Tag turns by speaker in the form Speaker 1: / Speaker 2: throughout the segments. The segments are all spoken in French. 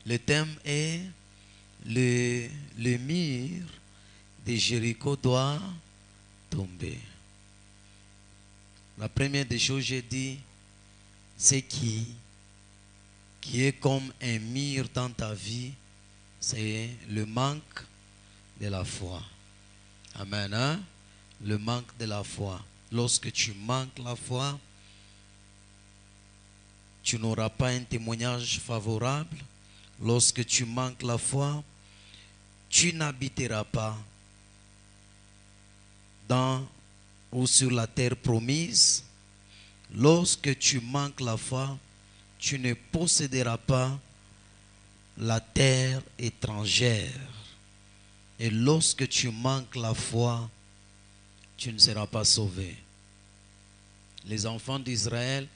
Speaker 1: Le thème est le mur de Jéricho doit tomber. La première des choses, j'ai dit, c'est qui est comme un mur dans ta vie, c'est le manque de la foi. Amen. Hein? Le manque de la foi. Lorsque tu manques la foi, tu n'auras pas un témoignage favorable. Lorsque tu manques la foi, tu n'habiteras pas dans ou sur la terre promise. Lorsque tu manques la foi, tu ne posséderas pas la terre étrangère. Et lorsque tu manques la foi, tu ne seras pas sauvé. Les enfants d'Israël,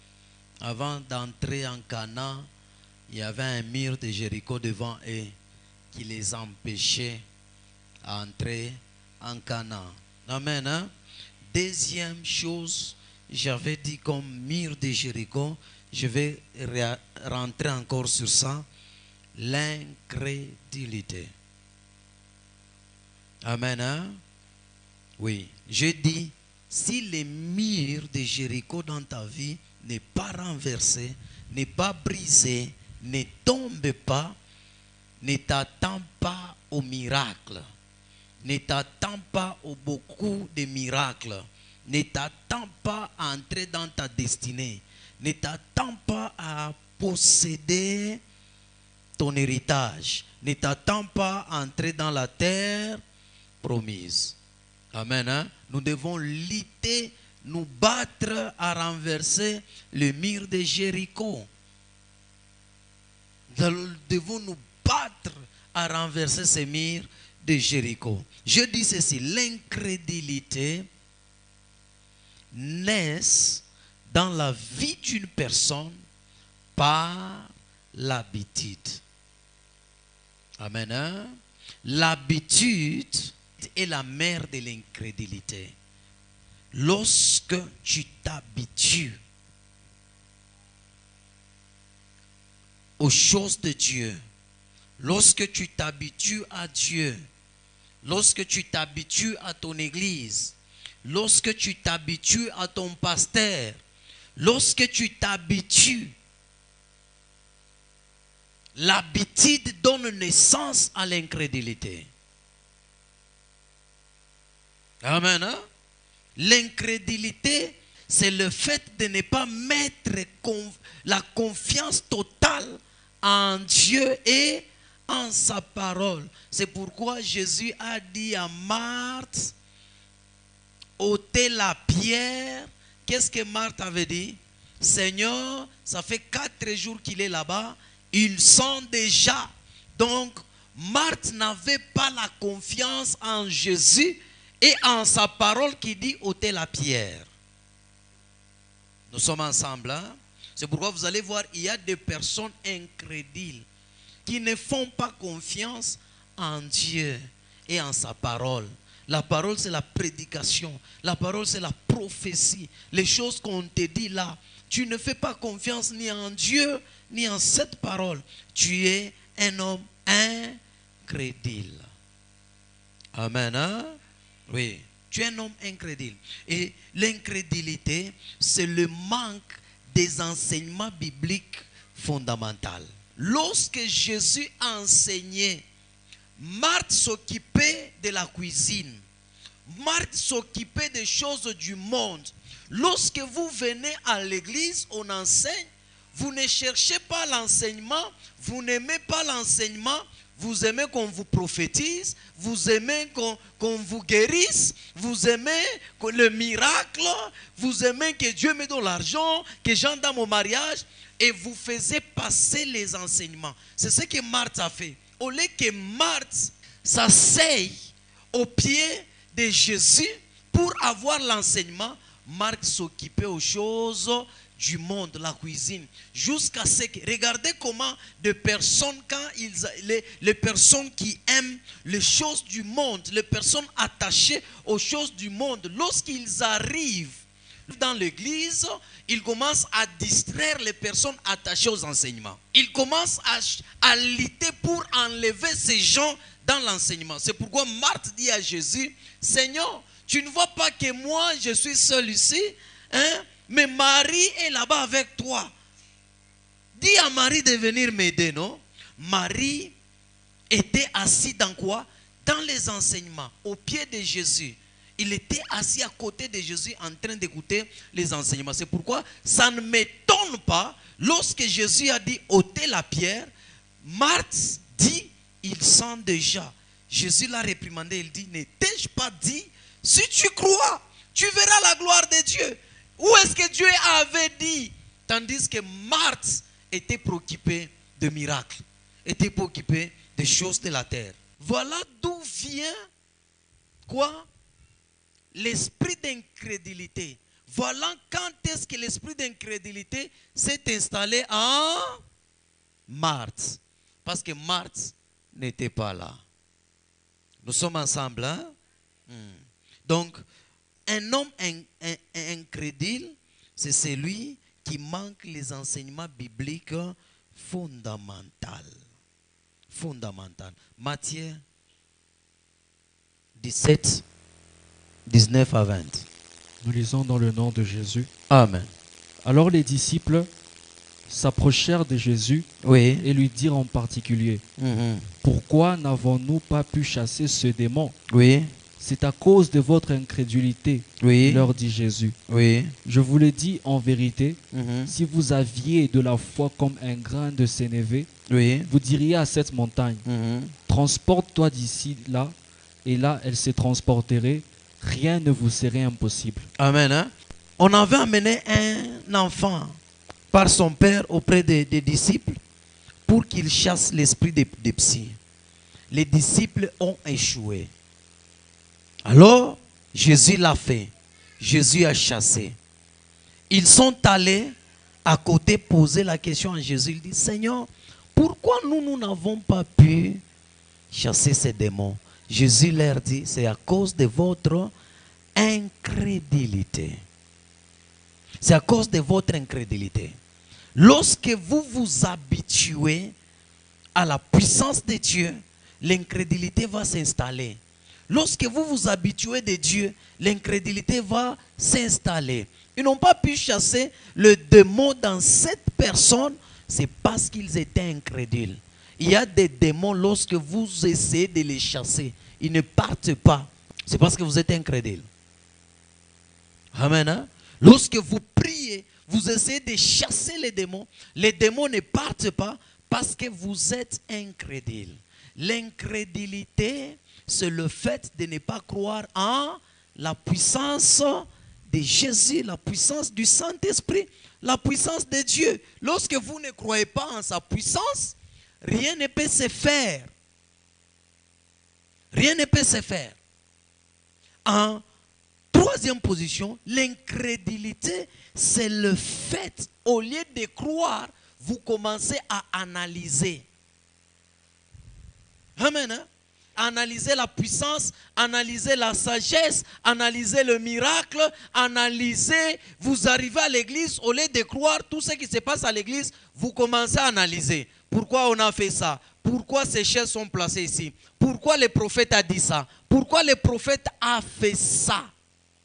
Speaker 1: avant d'entrer en Canaan, il y avait un mur de Jéricho devant eux qui les empêchait d'entrer en Canaan. Amen. Hein? Deuxième chose, j'avais dit comme mur de Jéricho, je vais rentrer encore sur ça, l'incrédulité. Amen. Hein? Oui, je dis, si le mur de Jéricho dans ta vie n'est pas renversé, n'est pas brisé, ne tombe pas, ne t'attends pas au miracle. Ne t'attends pas au beaucoup de miracles. Ne t'attends pas à entrer dans ta destinée. Ne t'attends pas à posséder ton héritage. Ne t'attends pas à entrer dans la terre promise. Amen. Hein? Nous devons lutter, nous battre à renverser le mur de Jéricho. Nous devons nous battre à renverser ces murs de Jéricho. Je dis ceci, l'incrédulité naît dans la vie d'une personne par l'habitude. Amen. Hein? L'habitude est la mère de l'incrédulité. Lorsque tu t'habitues aux choses de Dieu, lorsque tu t'habitues à Dieu, lorsque tu t'habitues à ton église, lorsque tu t'habitues à ton pasteur, lorsque tu t'habitues, l'habitude donne naissance à l'incrédulité. Amen. Hein? L'incrédulité, c'est le fait de ne pas mettre la confiance totale en Dieu et en sa parole. C'est pourquoi Jésus a dit à Marthe, ôtez la pierre. Qu'est-ce que Marthe avait dit? Seigneur, ça fait 4 jours qu'il est là-bas. Ils sont déjà. Donc, Marthe n'avait pas la confiance en Jésus et en sa parole qui dit ôtez la pierre. Nous sommes ensemble. Hein? C'est pourquoi vous allez voir, il y a des personnes incrédules qui ne font pas confiance en Dieu et en sa parole. La parole, c'est la prédication. La parole, c'est la prophétie. Les choses qu'on te dit là, tu ne fais pas confiance ni en Dieu, ni en cette parole. Tu es un homme incrédule. Amen. Hein? Oui, tu es un homme incrédule. Et l'incrédulité, c'est le manque des enseignements bibliques fondamentaux. Lorsque Jésus enseignait, Marthe s'occupait de la cuisine. Marthe s'occupait des choses du monde. Lorsque vous venez à l'église, on enseigne. Vous ne cherchez pas l'enseignement. Vous n'aimez pas l'enseignement. Vous aimez qu'on vous prophétise. Vous aimez qu'on vous guérisse. Vous aimez le miracle. Vous aimez que Dieu me donne l'argent. Que j'entre dans mon mariage. Et vous faisiez passer les enseignements. C'est ce que Marthe a fait. Au lieu que Marthe s'asseye au pied de Jésus pour avoir l'enseignement, Marthe s'occupait aux choses du monde, la cuisine, jusqu'à ce que, regardez comment des personnes, quand les personnes qui aiment les choses du monde, les personnes attachées aux choses du monde, lorsqu'ils arrivent Dans l'église, il commence à distraire les personnes attachées aux enseignements. Il commence à lutter pour enlever ces gens dans l'enseignement. C'est pourquoi Marthe dit à Jésus, Seigneur, tu ne vois pas que moi je suis seul ici, hein? Mais Marie est là-bas avec toi. Dis à Marie de venir m'aider, non? Marie était assise dans quoi? Dans les enseignements, au pied de Jésus. Il était assis à côté de Jésus en train d'écouter les enseignements. C'est pourquoi ça ne m'étonne pas, lorsque Jésus a dit ôtez la pierre, Marthe dit, il sent déjà. Jésus l'a réprimandé, il dit, ne t'ai-je pas dit, si tu crois, tu verras la gloire de Dieu. Où est-ce que Dieu avait dit? Tandis que Marthe était préoccupée de miracles, était préoccupée des choses de la terre. Voilà d'où vient quoi? L'esprit d'incrédulité. Voilà quand est-ce que l'esprit d'incrédulité s'est installé en Marthe. Parce que Marthe n'était pas là. Nous sommes ensemble, hein? Donc, un homme incrédule, c'est celui qui manque les enseignements bibliques fondamentaux. Matthieu 17, 19 à 20.
Speaker 2: Nous lisons dans le nom de Jésus.
Speaker 1: Amen.
Speaker 2: Alors les disciples s'approchèrent de Jésus
Speaker 1: Oui.
Speaker 2: et lui dirent en particulier, pourquoi n'avons-nous pas pu chasser ce démon?
Speaker 1: Oui.
Speaker 2: C'est à cause de votre incrédulité,
Speaker 1: Oui.
Speaker 2: leur dit Jésus.
Speaker 1: Oui.
Speaker 2: Je vous le dis en vérité, si vous aviez de la foi comme un grain de sénévé,
Speaker 1: Oui.
Speaker 2: vous diriez à cette montagne, transporte-toi d'ici là, et là elle se transporterait, rien ne vous serait impossible.
Speaker 1: Amen. Hein? On avait amené un enfant par son père auprès des disciples pour qu'il chasse l'esprit des psys. Les disciples ont échoué. Alors, Jésus l'a fait. Jésus a chassé. Ils sont allés à côté poser la question à Jésus. Il dit, Seigneur, pourquoi nous n'avons pas pu chasser ces démons? Jésus leur dit, c'est à cause de votre incrédulité. C'est à cause de votre incrédulité. Lorsque vous vous habituez à la puissance de Dieu, l'incrédulité va s'installer. Lorsque vous vous habituez de Dieu, l'incrédulité va s'installer. Ils n'ont pas pu chasser le démon dans cette personne, c'est parce qu'ils étaient incrédules. Il y a des démons, lorsque vous essayez de les chasser, ils ne partent pas. C'est parce que vous êtes incrédule. Amen. Hein? Lorsque vous priez, vous essayez de chasser les démons ne partent pas parce que vous êtes incrédule. L'incrédulité, c'est le fait de ne pas croire en la puissance de Jésus, la puissance du Saint-Esprit, la puissance de Dieu. Lorsque vous ne croyez pas en sa puissance, rien ne peut se faire. Rien ne peut se faire. En troisième position, l'incrédulité, c'est le fait, au lieu de croire, vous commencez à analyser. Amen. Hein? Analyser la puissance, analyser la sagesse, analyser le miracle, analyser, vous arrivez à l'église, au lieu de croire tout ce qui se passe à l'église, vous commencez à analyser. Pourquoi on a fait ça? Pourquoi ces chaises sont placées ici? Pourquoi le prophète a dit ça? Pourquoi le prophète a fait ça?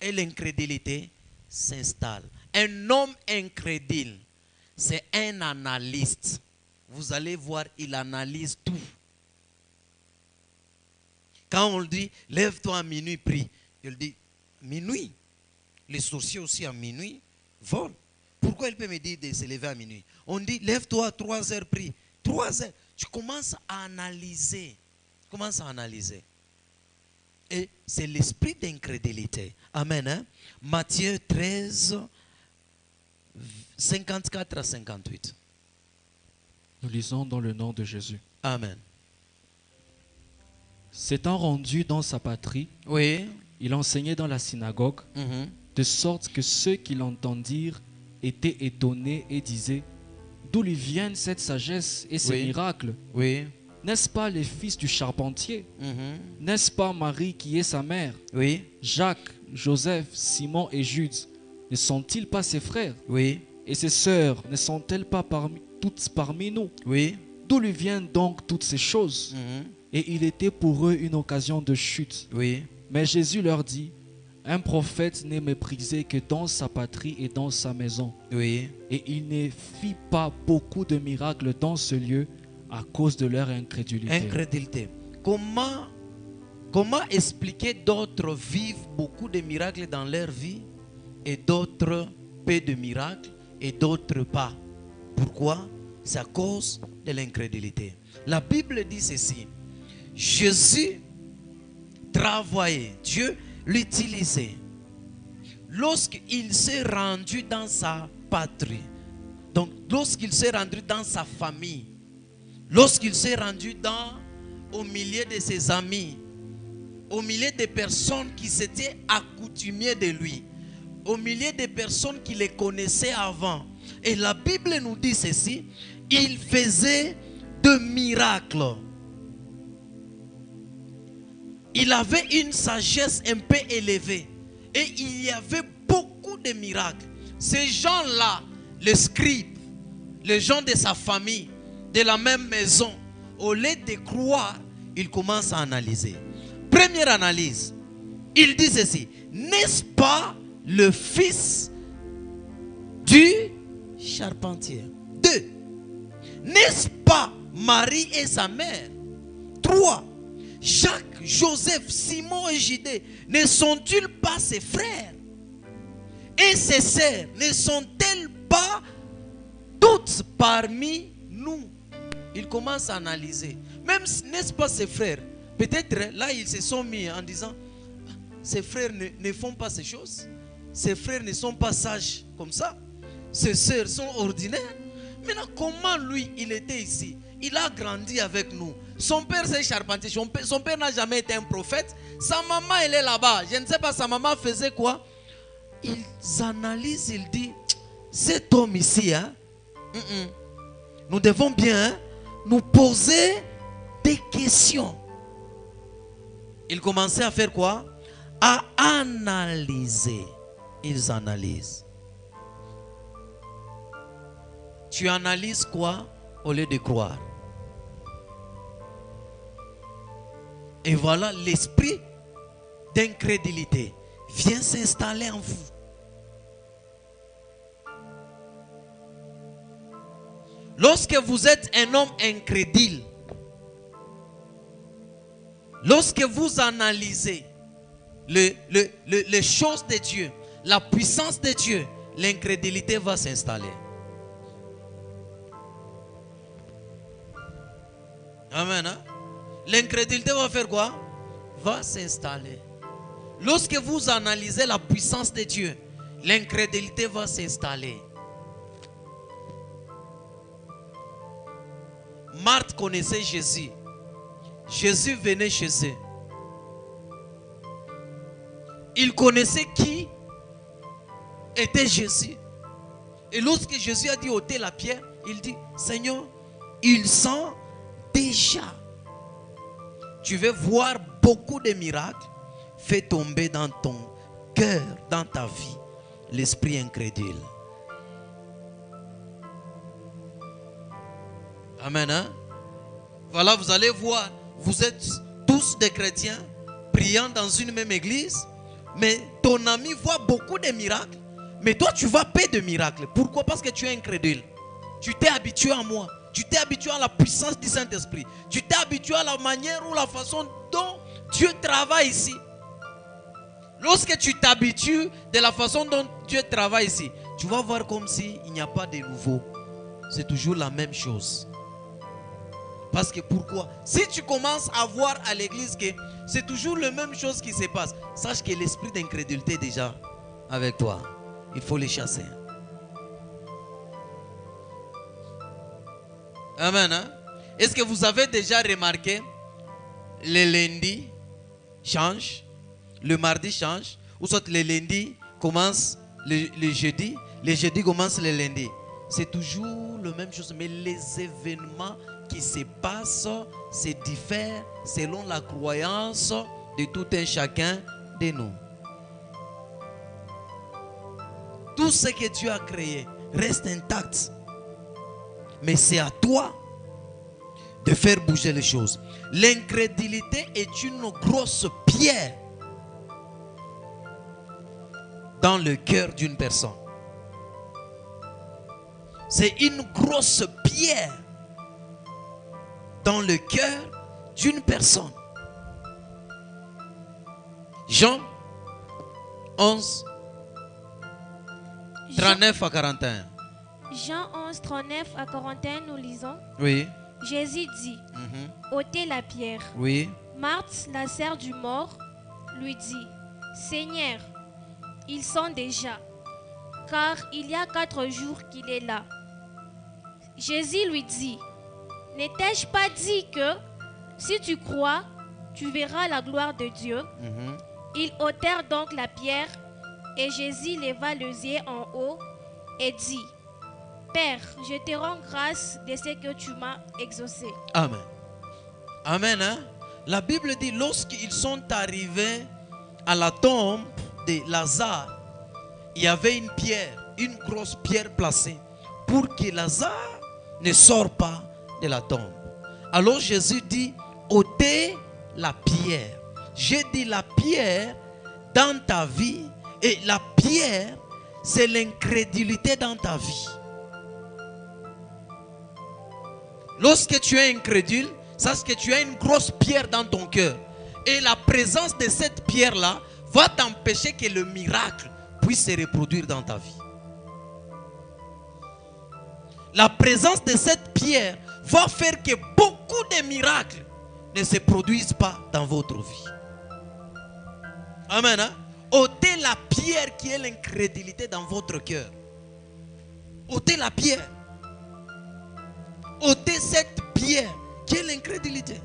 Speaker 1: Et l'incrédulité s'installe. Un homme incrédule, c'est un analyste. Vous allez voir, il analyse tout. Quand on dit, lève-toi à minuit, prie. Il dit, minuit. Les sorciers aussi à minuit volent. Pourquoi il peut me dire de se lever à minuit? On dit, lève-toi à 3 heures, prie. 3 heures. Tu commences à analyser. Tu commences à analyser. Et c'est l'esprit d'incrédulité. Amen. Hein? Matthieu 13, 54 à 58.
Speaker 2: Nous lisons dans le nom de Jésus.
Speaker 1: Amen.
Speaker 2: S'étant rendu dans sa patrie,
Speaker 1: Oui.
Speaker 2: il enseignait dans la synagogue, de sorte que ceux qui l'entendirent étaient étonnés et disaient, d'où lui viennent cette sagesse et ces miracles?
Speaker 1: Oui.
Speaker 2: N'est-ce pas les fils du charpentier? N'est-ce pas Marie qui est sa mère?
Speaker 1: Oui.
Speaker 2: Jacques, Joseph, Simon et Jude? ne sont-ils pas ses frères?
Speaker 1: Oui.
Speaker 2: Et ses sœurs ne sont-elles pas toutes parmi nous?
Speaker 1: Oui.
Speaker 2: D'où lui viennent donc toutes ces choses? Et il était pour eux une occasion de chute.
Speaker 1: Oui.
Speaker 2: Mais Jésus leur dit, un prophète n'est méprisé que dans sa patrie et dans sa maison.
Speaker 1: Oui.
Speaker 2: Et il ne fit pas beaucoup de miracles dans ce lieu à cause de leur incrédulité.
Speaker 1: Incrédulité. Comment expliquer d'autres vivent beaucoup de miracles dans leur vie et d'autres peu de miracles et d'autres pas? Pourquoi? C'est à cause de l'incrédulité. La Bible dit ceci. Jésus travaillait, Dieu l'utilisait lorsqu'il s'est rendu dans sa patrie. Donc lorsqu'il s'est rendu dans sa famille, lorsqu'il s'est rendu au milieu de ses amis, au milieu des personnes qui s'étaient accoutumées de lui, au milieu des personnes qui les connaissaient avant. Et la Bible nous dit ceci, il faisait de miracles. Il avait une sagesse un peu élevée et il y avait beaucoup de miracles. Ces gens-là, les scribes, les gens de sa famille, de la même maison, au lieu de croire, ils commencent à analyser. Première analyse, il dit ceci, n'est-ce pas le fils du charpentier? 2. N'est-ce pas Marie et sa mère? 3. Jacques, Joseph, Simon et Judée, ne sont-ils pas ses frères? Et ses sœurs, ne sont-elles pas toutes parmi nous? Il commence à analyser. Même n'est-ce pas ses frères? Peut-être là ils se sont mis en disant, ses frères ne font pas ces choses. Ses frères ne sont pas sages comme ça. Ses sœurs sont ordinaires. Maintenant, comment lui, il était ici? Il a grandi avec nous. Son père, c'est charpentier. Son père n'a jamais été un prophète. Sa maman, elle est là-bas. Je ne sais pas, sa maman faisait quoi? Ils analysent, ils disent, cet homme ici, hein, nous devons bien nous poser des questions. Ils commençaient à faire quoi? À analyser. Ils analysent. Tu analyses quoi au lieu de croire? Et voilà, l'esprit d'incrédulité vient s'installer en vous. Lorsque vous êtes un homme incrédule, lorsque vous analysez les choses de Dieu, la puissance de Dieu, l'incrédulité va s'installer. Amen. Hein? L'incrédulité va faire quoi? Va s'installer. Lorsque vous analysez la puissance de Dieu, l'incrédulité va s'installer. Marthe connaissait Jésus. Jésus venait chez eux. Il connaissait qui était Jésus. Et lorsque Jésus a dit ôter la pierre, il dit, Seigneur, il sent déjà. Tu veux voir beaucoup de miracles. Fais tomber dans ton cœur, dans ta vie, l'esprit incrédule. Amen. Hein? Voilà, vous allez voir. Vous êtes tous des chrétiens priant dans une même église. Mais ton ami voit beaucoup de miracles. Mais toi, tu vois peu de miracles. Pourquoi? Parce que tu es incrédule. Tu t'es habitué à moi. Tu t'es habitué à la puissance du Saint-Esprit. Tu t'es habitué à la manière ou la façon dont Dieu travaille ici. Lorsque tu t'habitues de la façon dont Dieu travaille ici, tu vas voir comme s'il n'y a pas de nouveau. C'est toujours la même chose. Parce que pourquoi? Si tu commences à voir à l'église que c'est toujours la même chose qui se passe, sache que l'esprit d'incrédulité est déjà avec toi. Il faut les chasser. Amen. Hein? Est-ce que vous avez déjà remarqué le lundi change, le mardi change, ou soit le lundi commence le jeudi, le jeudi commence le lundi. C'est toujours la même chose, mais les événements qui se passent se diffèrent selon la croyance de tout un chacun de nous. Tout ce que Dieu a créé reste intact. Mais c'est à toi de faire bouger les choses. L'incrédulité est une grosse pierre dans le cœur d'une personne. C'est une grosse pierre dans le cœur d'une personne. Jean 11, 39 à 41.
Speaker 3: Jean 11, 39 à 41, nous lisons.
Speaker 1: Oui.
Speaker 3: Jésus dit, ôtez la pierre.
Speaker 1: Oui.
Speaker 3: Marthe, la sœur du mort, lui dit, Seigneur, ils sont déjà, car il y a 4 jours qu'il est là. Jésus lui dit, n'ai-je pas dit que si tu crois, tu verras la gloire de Dieu? Ils ôtèrent donc la pierre, et Jésus leva les yeux en haut et dit, Père, je te rends grâce de ce que tu m'as exaucé.
Speaker 1: Amen. Amen. Hein? La Bible dit, lorsqu'ils sont arrivés à la tombe de Lazare, il y avait une pierre, une grosse pierre placée pour que Lazare ne sorte pas de la tombe. Alors Jésus dit, ôtez la pierre. J'ai dit la pierre dans ta vie, et la pierre, c'est l'incrédulité dans ta vie. Lorsque tu es incrédule, sache que tu as une grosse pierre dans ton cœur. Et la présence de cette pierre-là va t'empêcher que le miracle puisse se reproduire dans ta vie. La présence de cette pierre va faire que beaucoup de miracles ne se produisent pas dans votre vie. Amen. Hein? Ôtez la pierre qui est l'incrédulité dans votre cœur. Ôtez la pierre. Ôtez cette pierre qui est l'incrédulité.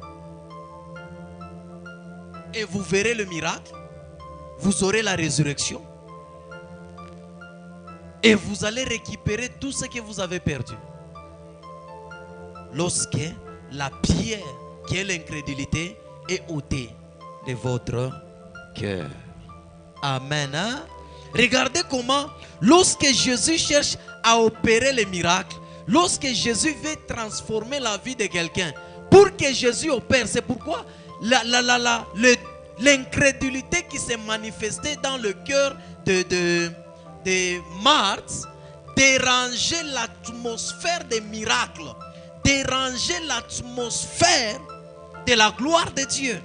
Speaker 1: Et vous verrez le miracle. Vous aurez la résurrection. Et vous allez récupérer tout ce que vous avez perdu. Lorsque la pierre qui est l'incrédulité est ôtée de votre cœur. Amen. Hein? Regardez comment, lorsque Jésus cherche à opérer les miracles, lorsque Jésus veut transformer la vie de quelqu'un, pour que Jésus opère, c'est pourquoi l'incrédulité qui s'est manifestée dans le cœur de Marthe dérangeait l'atmosphère des miracles, dérangeait l'atmosphère de la gloire de Dieu.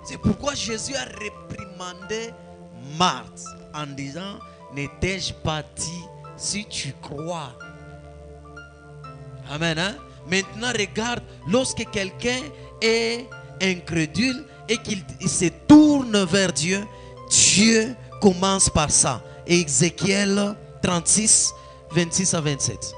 Speaker 1: C'est pourquoi Jésus a réprimandé Marthe en disant, n'ai-je pas dit, si tu crois. Amen. Hein? Maintenant regarde, lorsque quelqu'un est incrédule et qu'il se tourne vers Dieu, Dieu commence par ça. Ézéchiel 36, 26 à 27.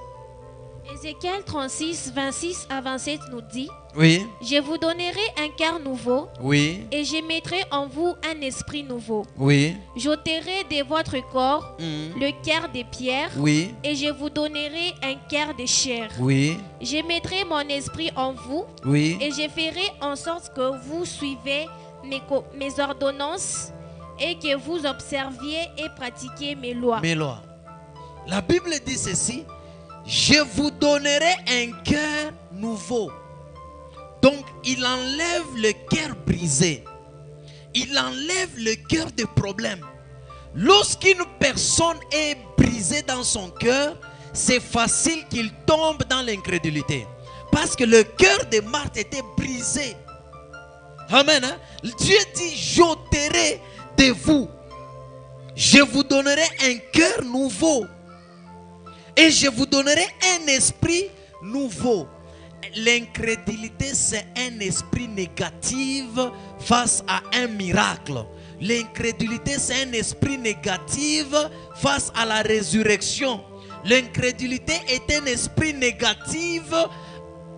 Speaker 3: Ézéchiel 36, 26 à 27 nous dit,
Speaker 1: Oui.
Speaker 3: Je vous donnerai un cœur nouveau,
Speaker 1: Oui.
Speaker 3: et je mettrai en vous un esprit nouveau.
Speaker 1: Oui.
Speaker 3: J'ôterai de votre corps le cœur de pierre,
Speaker 1: Oui.
Speaker 3: et je vous donnerai un cœur de chair.
Speaker 1: Oui.
Speaker 3: Je mettrai mon esprit en vous,
Speaker 1: Oui.
Speaker 3: et je ferai en sorte que vous suivez mes ordonnances et que vous observiez et pratiquiez mes lois.
Speaker 1: Mes lois. La Bible dit ceci, je vous donnerai un cœur nouveau. Donc il enlève le cœur brisé. Il enlève le cœur de problème. Lorsqu'une personne est brisée dans son cœur, c'est facile qu'il tombe dans l'incrédulité. Parce que le cœur de Marthe était brisé. Amen. Hein? Dieu dit, j'ôterai de vous. Je vous donnerai un cœur nouveau. Et je vous donnerai un esprit nouveau. L'incrédulité, c'est un esprit négatif face à un miracle. L'incrédulité, c'est un esprit négatif face à la résurrection. L'incrédulité est un esprit négatif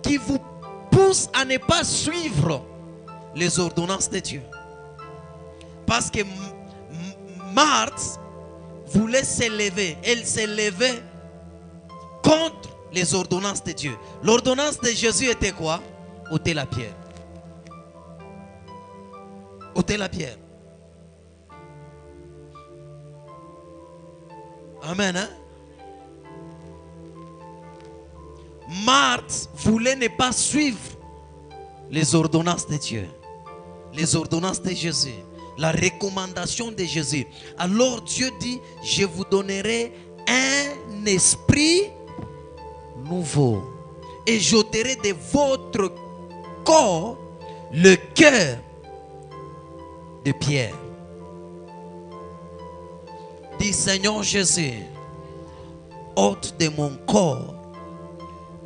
Speaker 1: qui vous pousse à ne pas suivre les ordonnances de Dieu. Parce que Marthe voulait s'élever. Elle s'élevait contre les ordonnances de Dieu. L'ordonnance de Jésus était quoi? Ôter la pierre. Ôter la pierre. Amen. Hein? Marthe voulait ne pas suivre les ordonnances de Dieu, les ordonnances de Jésus, la recommandation de Jésus. Alors Dieu dit, je vous donnerai un esprit nouveau et j'ôterai de votre corps le cœur de pierre. Dis, Seigneur Jésus, ôte de mon corps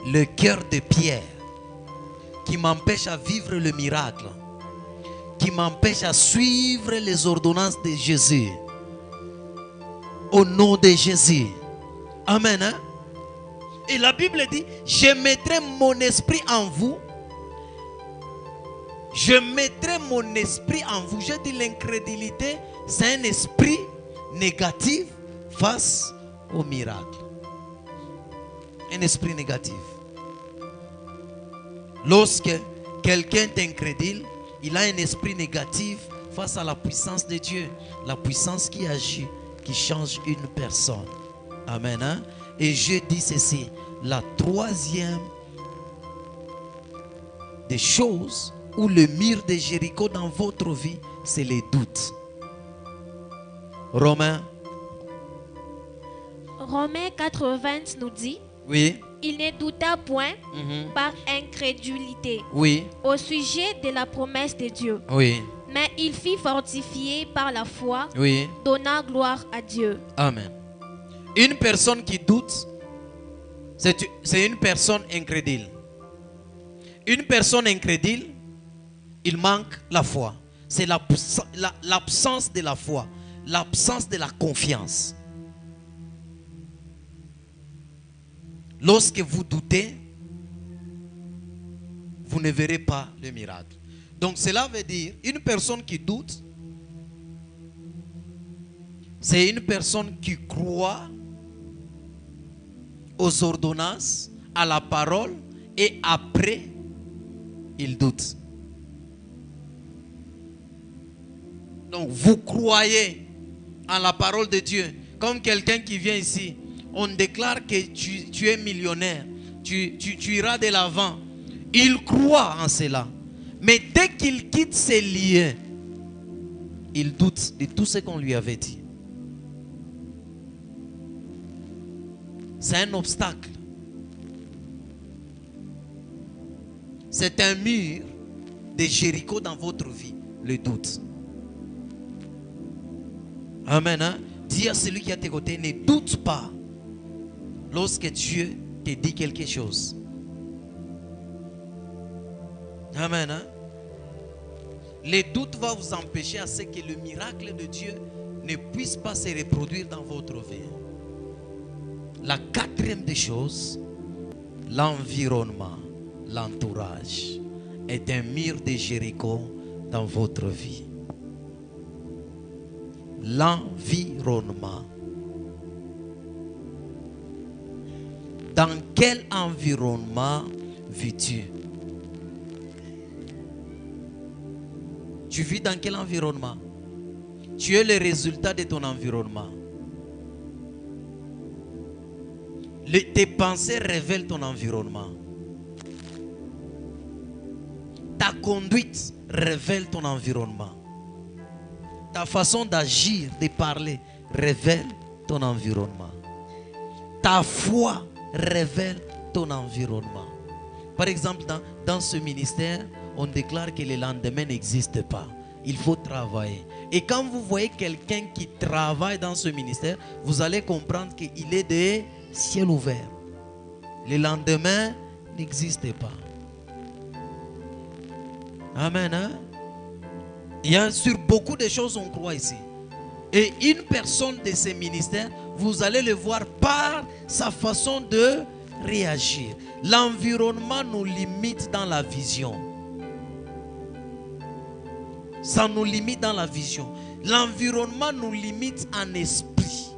Speaker 1: le cœur de pierre qui m'empêche à vivre le miracle, qui m'empêche à suivre les ordonnances de Jésus. Au nom de Jésus. Amen. Hein? Et la Bible dit, je mettrai mon esprit en vous. Je mettrai mon esprit en vous. Je dis, l'incrédulité, c'est un esprit négatif face au miracle. Un esprit négatif. Lorsque quelqu'un est incrédule, il a un esprit négatif face à la puissance de Dieu. La puissance qui agit, qui change une personne. Amen. Hein? Et je dis ceci, la troisième des choses ou le mur de Jéricho dans votre vie, c'est les doutes. Romains
Speaker 3: 4:20 nous dit,
Speaker 1: oui.
Speaker 3: Il ne douta point par incrédulité
Speaker 1: Oui.
Speaker 3: au sujet de la promesse de Dieu.
Speaker 1: Oui.
Speaker 3: Mais il fit fortifier par la foi,
Speaker 1: Oui.
Speaker 3: donnant gloire à Dieu.
Speaker 1: Amen. Une personne qui doute, c'est une personne incrédule. Une personne incrédule, il manque la foi. C'est l'absence de la foi, l'absence de la confiance. Lorsque vous doutez, vous ne verrez pas le miracle. Donc cela veut dire, une personne qui doute, c'est une personne qui croit aux ordonnances, à la parole, et après, il doute. Donc vous croyez en la parole de Dieu, comme quelqu'un qui vient ici. On déclare que tu es millionnaire, tu iras de l'avant. Il croit en cela. Mais dès qu'il quitte ses lieux, il doute de tout ce qu'on lui avait dit. C'est un obstacle. C'est un mur de Jéricho dans votre vie, le doute. Amen. Hein? Dis à celui qui est à tes côtés, ne doute pas. Lorsque Dieu te dit quelque chose. Amen. Hein? Les doutes vont vous empêcher à ce que le miracle de Dieu ne puisse pas se reproduire dans votre vie. La quatrième des choses, l'environnement, l'entourage est un mur de Jéricho dans votre vie. L'environnement. Dans quel environnement vis-tu? Tu vis dans quel environnement? Tu es le résultat de ton environnement. Tes pensées révèlent ton environnement. Ta conduite révèle ton environnement. Ta façon d'agir, de parler, révèle ton environnement. Ta foi révèle ton environnement. Par exemple, dans ce ministère, on déclare que le lendemain n'existe pas. Il faut travailler. Et quand vous voyez quelqu'un qui travaille dans ce ministère, vous allez comprendre qu'il est de ciel ouvert. Le lendemain n'existe pas. Amen. Hein? Il y a sur beaucoup de choses on croit ici. Et une personne de ces ministères, vous allez le voir par sa façon de réagir. L'environnement nous limite dans la vision. Ça nous limite dans la vision. L'environnement nous limite en esprit.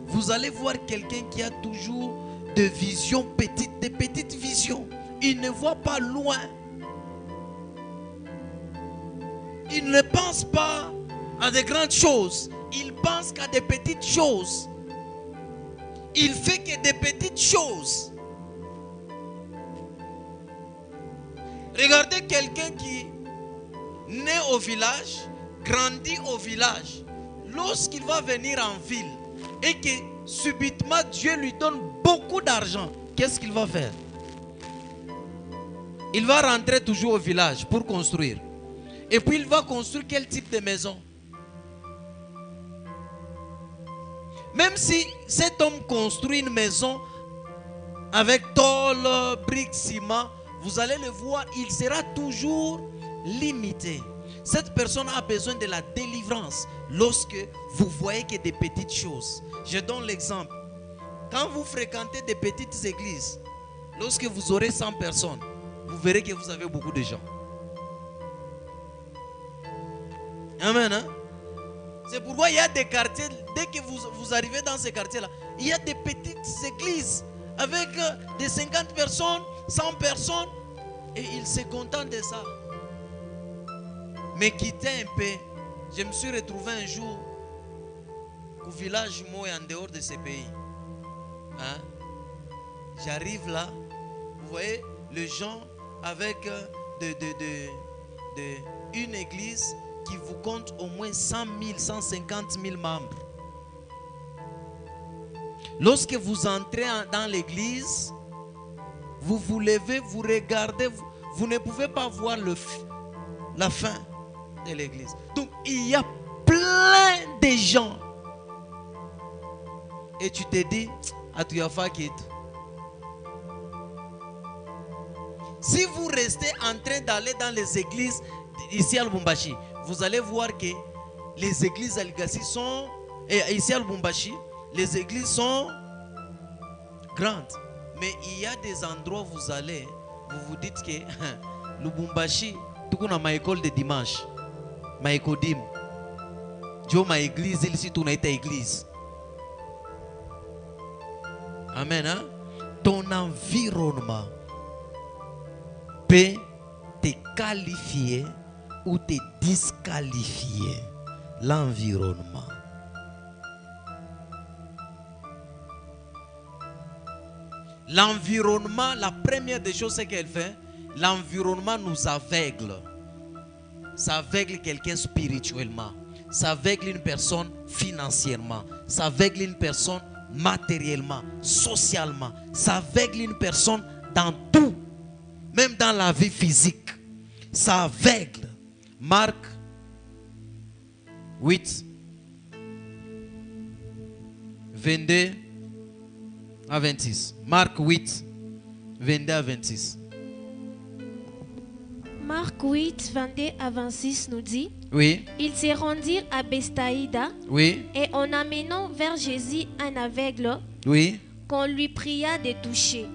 Speaker 1: Vous allez voir quelqu'un qui a toujours de visions petites, de petites visions. Il ne voit pas loin. Il ne pense pas à de grandes choses. Il pense qu'à des petites choses. il fait que des petites choses. Regardez quelqu'un qui naît au village, grandit au village. Lorsqu'il va venir en ville et que subitement Dieu lui donne beaucoup d'argent, qu'est-ce qu'il va faire? Il va rentrer toujours au village pour construire. Et puis il va construire quel type de maison? Même si cet homme construit une maison avec tôle, briques, ciment, vous allez le voir, il sera toujours limité. Cette personne a besoin de la délivrance lorsque vous voyez que des petites choses. Je donne l'exemple. Quand vous fréquentez des petites églises, lorsque vous aurez 100 personnes, vous verrez que vous avez beaucoup de gens. Amen. Hein? C'est pourquoi il y a des quartiers, dès que vous arrivez dans ces quartiers-là, il y a des petites églises avec des 50 personnes, 100 personnes, et ils se contentent de ça. Mais quitter un peu, je me suis retrouvé un jour au village moi en dehors de ce pays. Hein? J'arrive là, vous voyez, les gens avec une église qui vous compte au moins 100 000, 150 000 membres. Lorsque vous entrez dans l'église, vous vous levez, vous regardez, vous ne pouvez pas voir la fin de l'église. Donc il y a plein de gens. Et tu te dis, si vous restez en train d'aller dans les églises ici à Lubumbashi, vous allez voir que les églises à Lugasi sont, ici à Lubumbashi, les églises sont grandes. Mais il y a des endroits où vous allez, vous vous dites que Lubumbashi, tout le monde a ma école de dimanche, ma écodim, Dieu ma église, ici tout est église. Amen. Hein? Ton environnement peut te qualifier ou te disqualifier. L'environnement. L'environnement, la première des choses qu'elle fait, l'environnement nous aveugle. Ça aveugle quelqu'un spirituellement. Ça aveugle une personne financièrement. Ça aveugle une personne matériellement, socialement. Ça aveugle une personne dans tout. Même dans la vie physique. Ça aveugle. Marc 8, 22 à 26. Marc 8, 22 à 26.
Speaker 3: Marc 8, 22 à 26 nous dit:
Speaker 1: Oui.
Speaker 3: Ils se rendirent à Bethsaïda.
Speaker 1: Oui.
Speaker 3: Et en amenant vers Jésus un aveugle,
Speaker 1: Oui.
Speaker 3: qu'on lui pria de toucher.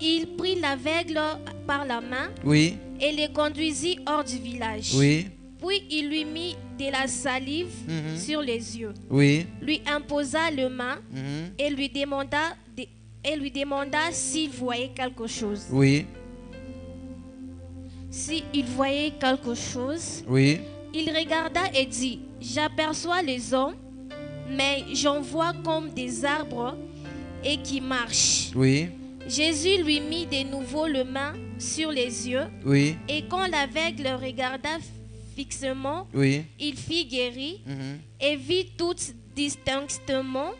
Speaker 3: Il prit l'aveugle par la main,
Speaker 1: Oui.
Speaker 3: et le conduisit hors du village.
Speaker 1: Oui.
Speaker 3: Puis il lui mit de la salive sur les yeux,
Speaker 1: Oui.
Speaker 3: lui imposa les mains et lui demanda s'il voyait quelque chose.
Speaker 1: Oui.
Speaker 3: S'il voyait quelque chose,
Speaker 1: Oui.
Speaker 3: il regarda et dit: J'aperçois les hommes, mais j'en vois comme des arbres et qui marchent.
Speaker 1: Oui.
Speaker 3: Jésus lui mit de nouveau les mains sur les yeux.
Speaker 1: Oui.
Speaker 3: Et quand l'aveugle regarda fixement,
Speaker 1: Oui.
Speaker 3: il fut guéri et vit tout distinctement.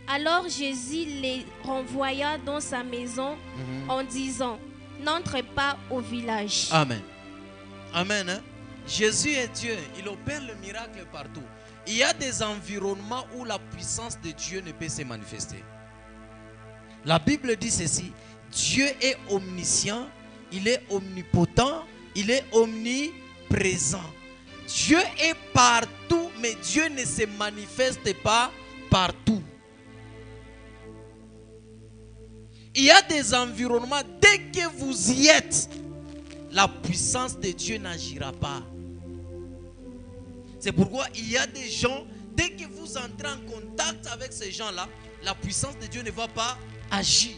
Speaker 3: Alors Jésus les renvoya dans sa maison en disant: N'entrez pas au village.
Speaker 1: Amen. Amen. Hein? Jésus est Dieu. Il opère le miracle partout. Il y a des environnements où la puissance de Dieu ne peut se manifester. La Bible dit ceci: Dieu est omniscient, il est omnipotent, il est omniprésent. Dieu est partout, mais Dieu ne se manifeste pas partout. Il y a des environnements, dès que vous y êtes, la puissance de Dieu n'agira pas. C'est pourquoi il y a des gens, dès que vous entrez en contact avec ces gens-là, la puissance de Dieu ne va pas agir.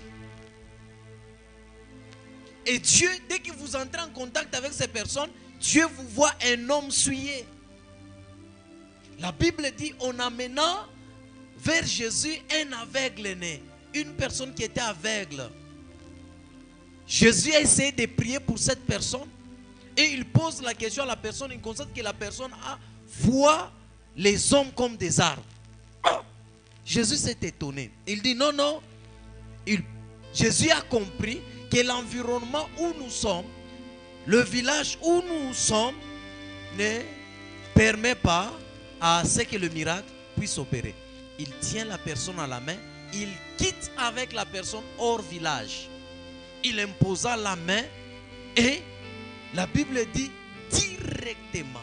Speaker 1: Et Dieu, dès que vous entrez en contact avec ces personnes, Dieu vous voit un homme souillé. La Bible dit: en amenant vers Jésus un aveugle né, une personne qui était aveugle. Jésus a essayé de prier pour cette personne et il pose la question à la personne. Il constate que la personne voit les hommes comme des arbres. Jésus s'est étonné. Il dit non, non. Jésus a compris que l'environnement où nous sommes, le village où nous sommes, ne permet pas à ce que le miracle puisse opérer. Il tient la personne à la main, il quitte avec la personne hors village. Il imposa la main et la Bible dit directement,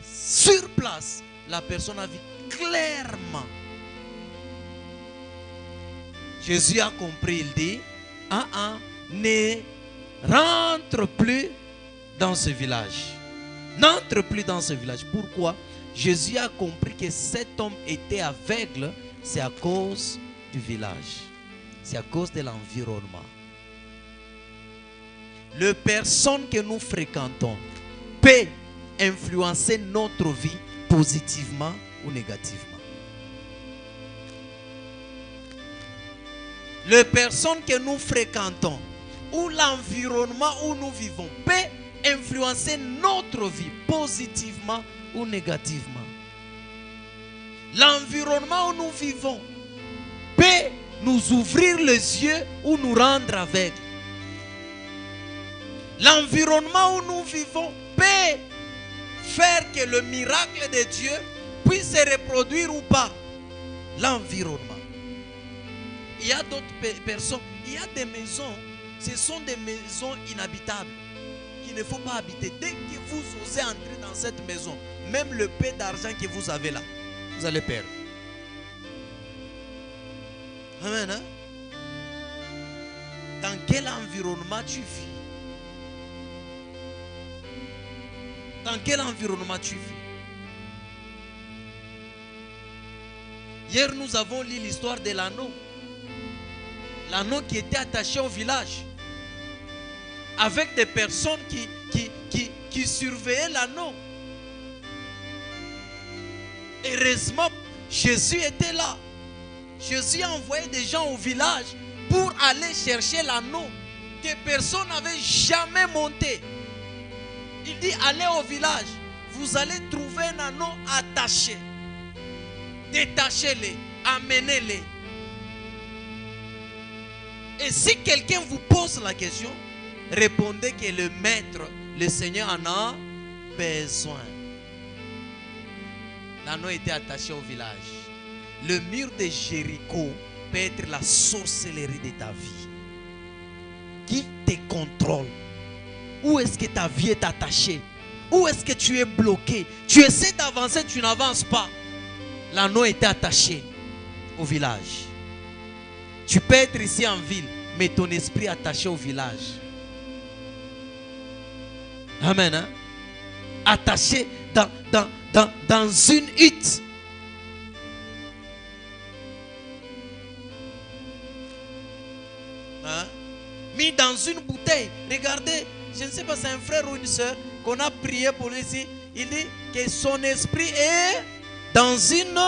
Speaker 1: sur place, la personne a vu clairement. Jésus a compris, il dit, ne rentre plus dans ce village. N'entre plus dans ce village. Pourquoi? Jésus a compris que cet homme était aveugle, c'est à cause du village. C'est à cause de l'environnement. Les personnes que nous fréquentons peuvent influencer notre vie positivement ou négativement. Les personnes que nous fréquentons ou l'environnement où nous vivons peut influencer notre vie positivement ou négativement. L'environnement où nous vivons peut nous ouvrir les yeux ou nous rendre aveugles. L'environnement où nous vivons peut faire que le miracle de Dieu puisse se reproduire ou pas. L'environnement. Il y a d'autres personnes, il y a des maisons, ce sont des maisons inhabitables qu'il ne faut pas habiter. Dès que vous osez entrer dans cette maison, même le peu d'argent que vous avez là, vous allez perdre. Amen. Hein? Dans quel environnement tu vis? Dans quel environnement tu vis? Hier, nous avons lu l'histoire de l'anneau. L'anneau qui était attaché au village. Avec des personnes qui surveillaient l'anneau. Heureusement, Jésus était là. Jésus a envoyé des gens au village pour aller chercher l'anneau que personne n'avait jamais monté. Il dit, allez au village, vous allez trouver un anneau attaché. Détachez-les, amenez-les. Et si quelqu'un vous pose la question, répondez que le maître, le Seigneur en a besoin. L'anneau était attaché au village. Le mur de Jéricho peut être la sorcellerie de ta vie. Qui te contrôle? Où est-ce que ta vie est attachée? Où est-ce que tu es bloqué? Tu essaies d'avancer, tu n'avances pas. L'anneau était attaché au village. Tu peux être ici en ville, mais ton esprit est attaché au village. Amen. Hein? Attaché dans une hutte. Hein? Mis dans une bouteille. Regardez, je ne sais pas, c'est un frère ou une soeur qu'on a prié pour lui ici. Il dit que son esprit est dans une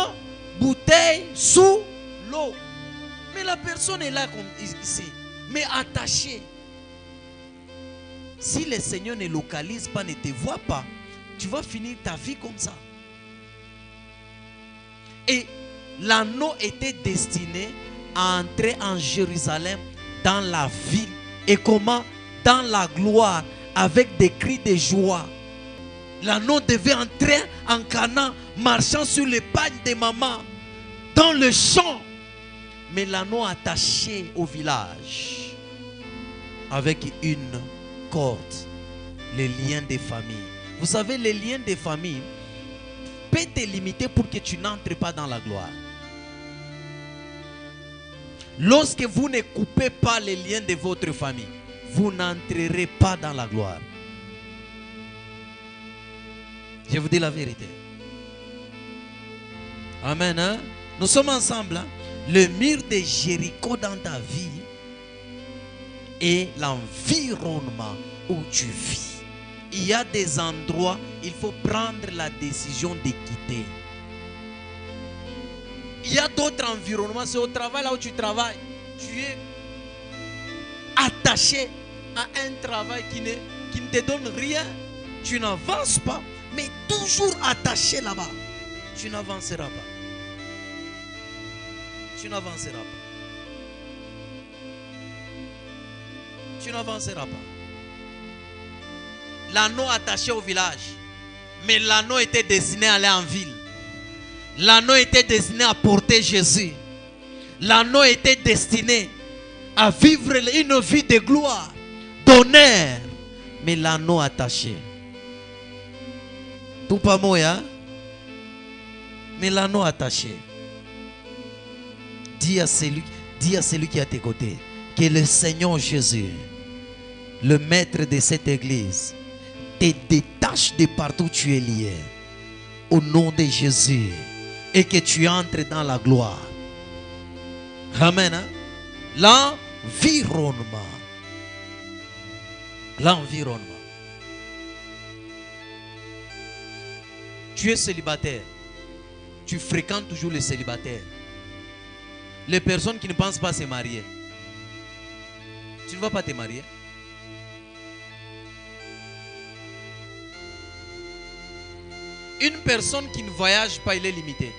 Speaker 1: bouteille sous l'eau. Mais la personne est là comme ici, mais attachée. Si le Seigneur ne localise pas, ne te voit pas, tu vas finir ta vie comme ça. Et l'anneau était destiné à entrer en Jérusalem, dans la ville. Et comment? Dans la gloire, avec des cris de joie. L'anneau devait entrer en Canaan, marchant sur les pagnes de maman, dans le champ. Mais l'anneau attaché au village, avec une corde, les liens de famille. Vous savez, les liens de famille peuvent te limiter pour que tu n'entres pas dans la gloire. Lorsque vous ne coupez pas les liens de votre famille, vous n'entrerez pas dans la gloire. Je vous dis la vérité. Amen. Hein? Nous sommes ensemble. Hein? Le mur de Jéricho dans ta vie est l'environnement où tu vis. Il y a des endroits, il faut prendre la décision de quitter. Il y a d'autres environnements. C'est au travail, là où tu travailles. Tu es attaché à un travail qui ne te donne rien. Tu n'avances pas. Mais toujours attaché là-bas. Tu n'avanceras pas. Tu n'avanceras pas. Tu n'avanceras pas. L'anneau attaché au village. Mais l'anneau était destiné à aller en ville. L'anneau était destiné à porter Jésus. L'anneau était destiné à vivre une vie de gloire, d'honneur. Mais l'anneau attaché. Tout pas moi, mais l'anneau attaché. Dis à celui qui est à tes côtés que le Seigneur Jésus, le maître de cette église, te détache de partout où tu es lié. Au nom de Jésus. Et que tu entres dans la gloire. Amen. Hein? L'environnement. L'environnement. Tu es célibataire. Tu fréquentes toujours les célibataires. Les personnes qui ne pensent pas se marier. Tu ne vas pas te marier. Une personne qui ne voyage pas, il est limité.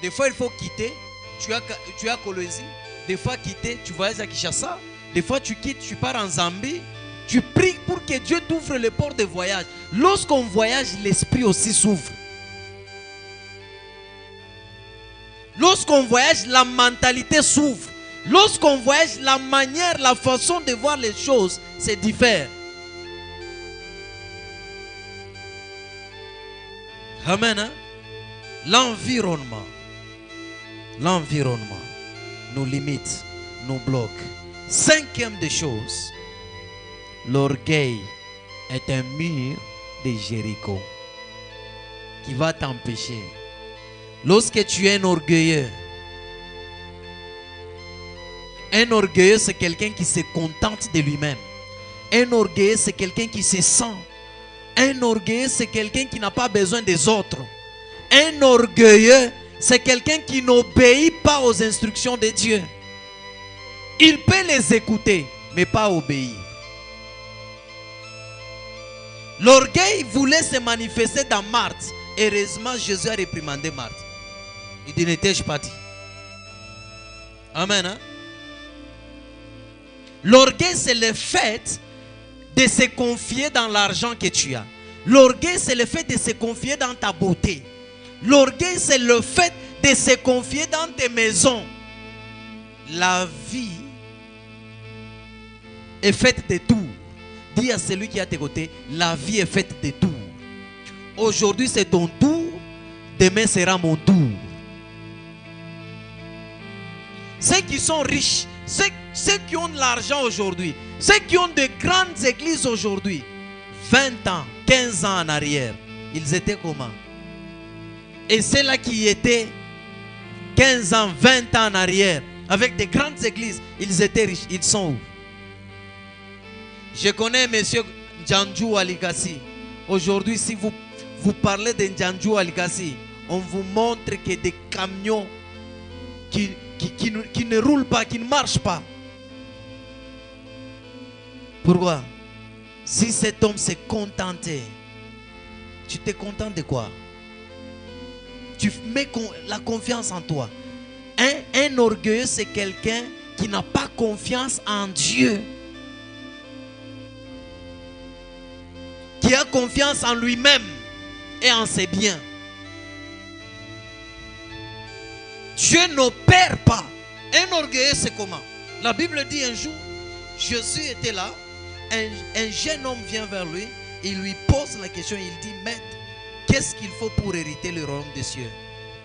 Speaker 1: Des fois, il faut quitter. Tu es à Kolwezi. Des fois, quitter, tu voyages à Kinshasa. Des fois, tu quittes, tu pars en Zambie. Tu pries pour que Dieu t'ouvre les portes de voyage. Lorsqu'on voyage, l'esprit aussi s'ouvre. Lorsqu'on voyage, la mentalité s'ouvre. Lorsqu'on voyage, la manière, la façon de voir les choses, c'est différent. Amen. Hein? L'environnement. L'environnement nous limite, nous bloque. Cinquième des choses, l'orgueil est un mur de Jéricho qui va t'empêcher. Lorsque tu es un orgueilleux, c'est quelqu'un qui se contente de lui-même. Un orgueilleux, c'est quelqu'un qui se sent. Un orgueilleux, c'est quelqu'un qui n'a pas besoin des autres. Un orgueilleux, c'est quelqu'un qui n'obéit pas aux instructions de Dieu. Il peut les écouter, mais pas obéir. L'orgueil voulait se manifester dans Marthe. Heureusement, Jésus a réprimandé Marthe. Il dit, n'étais-je pas dit? Amen. Hein? L'orgueil, c'est le fait de se confier dans l'argent que tu as. L'orgueil, c'est le fait de se confier dans ta beauté. L'orgueil, c'est le fait de se confier dans tes maisons. La vie est faite de tours. Dis à celui qui est à tes côtés, la vie est faite de tours. Aujourd'hui, c'est ton tour. Demain sera mon tour. Ceux qui sont riches, ceux qui ont de l'argent aujourd'hui, ceux qui ont de grandes églises aujourd'hui, 20 ans, 15 ans en arrière, ils étaient comment? Et ceux-là qui étaient 15 ans, 20 ans en arrière, avec des grandes églises, ils étaient riches. Ils sont où? Je connais M. Ndjanju Alikasi. Aujourd'hui, si vous parlez de Ndjanju Alikasi, on vous montre que des camions qui ne roulent pas, qui ne marchent pas. Pourquoi? Si cet homme s'est contenté, tu te contentes de quoi? Tu mets la confiance en toi. Un orgueilleux, c'est quelqu'un qui n'a pas confiance en Dieu. Qui a confiance en lui-même et en ses biens. Dieu n'opère pas. Un orgueilleux, c'est comment? La Bible dit un jour, Jésus était là, un jeune homme vient vers lui, il lui pose la question, il dit, Maître, qu'est-ce qu'il faut pour hériter le royaume des cieux?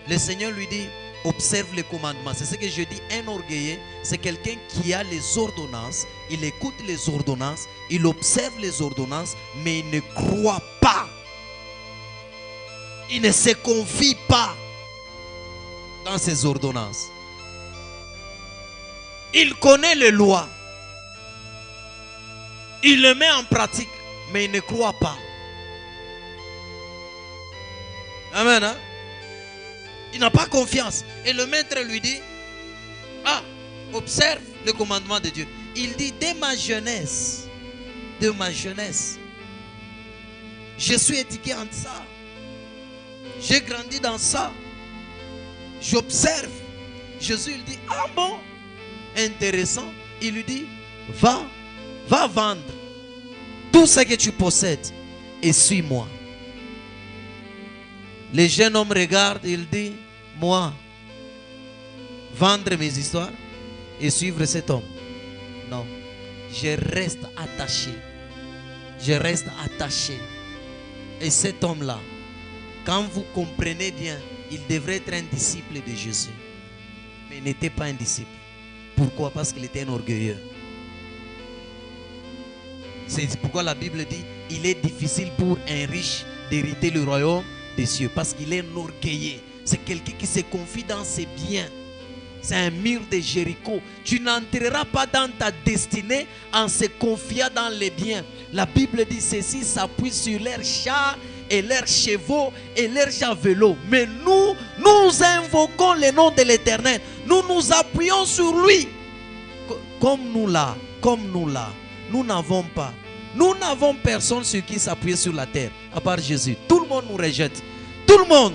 Speaker 1: Le Seigneur lui dit, observe les commandements. C'est ce que je dis, un orgueilleux, c'est quelqu'un qui a les ordonnances, il écoute les ordonnances, il observe les ordonnances, mais il ne croit pas. Il ne se confie pas dans ces ordonnances. Il connaît les lois. Il les met en pratique, mais il ne croit pas. Amen. Hein? Il n'a pas confiance. Et le maître lui dit, ah, observe le commandement de Dieu. Il dit, dès ma jeunesse, je suis éduqué en ça. J'ai grandi dans ça. J'observe. Jésus il dit, ah bon, intéressant. Il lui dit, va vendre tout ce que tu possèdes et suis-moi. Les jeunes hommes regardent, il dit, moi, vendre mes histoires et suivre cet homme. Non, je reste attaché. Je reste attaché. Et cet homme-là, quand vous comprenez bien, il devrait être un disciple de Jésus. Mais il n'était pas un disciple. Pourquoi? Parce qu'il était un orgueilleux. C'est pourquoi la Bible dit, il est difficile pour un riche d'hériter le royaume des cieux. Parce qu'il est un orgueilleux. C'est quelqu'un qui se confie dans ses biens. C'est un mur de Jéricho. Tu n'entreras pas dans ta destinée en se confiant dans les biens. La Bible dit ceci s'appuie sur leurs chars et leurs chevaux et leurs javelots. Mais nous invoquons le nom de l'Éternel. Nous nous appuyons sur lui. Comme nous là, nous n'avons pas. Nous n'avons personne sur qui s'appuyer sur la terre, à part Jésus. Tout le monde nous rejette. Tout le monde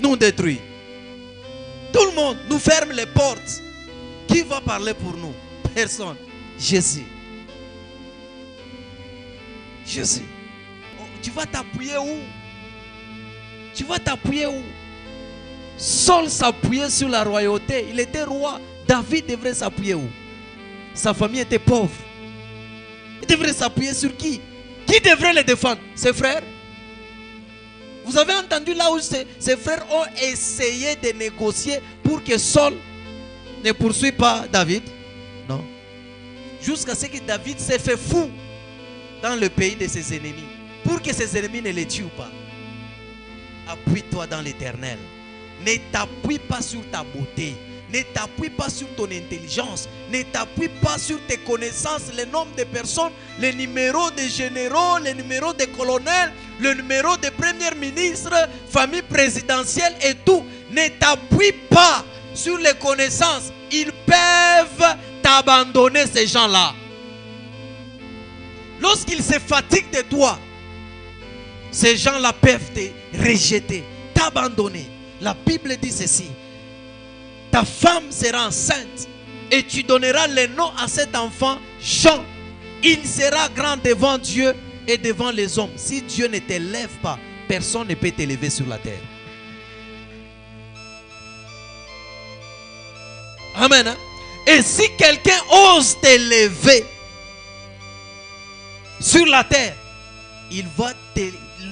Speaker 1: nous détruit. Tout le monde nous ferme les portes. Qui va parler pour nous? Personne. Jésus. Jésus. Oh, tu vas t'appuyer où? Tu vas t'appuyer où? Saul s'appuyait sur la royauté. Il était roi. David devrait s'appuyer où? Sa famille était pauvre. Il devrait s'appuyer sur qui? Qui devrait le défendre? Ses frères? Vous avez entendu là où ses frères ont essayé de négocier pour que Saul ne poursuive pas David? Non. Jusqu'à ce que David s'est fait fou dans le pays de ses ennemis. Pour que ses ennemis ne le tuent pas. Appuie-toi dans l'Éternel. Ne t'appuie pas sur ta beauté. Ne t'appuie pas sur ton intelligence. Ne t'appuie pas sur tes connaissances, le nombre de personnes, les numéros de généraux, les numéros de colonels, le numéro de premier ministre, famille présidentielle et tout. Ne t'appuie pas sur les connaissances. Ils peuvent t'abandonner, ces gens-là. Lorsqu'ils se fatiguent de toi, ces gens-là peuvent te rejeter, t'abandonner. La Bible dit ceci. Ta femme sera enceinte et tu donneras le nom à cet enfant Jean. Il sera grand devant Dieu et devant les hommes. Si Dieu ne t'élève pas, personne ne peut t'élever sur la terre. Amen. Et si quelqu'un ose t'élever sur la terre,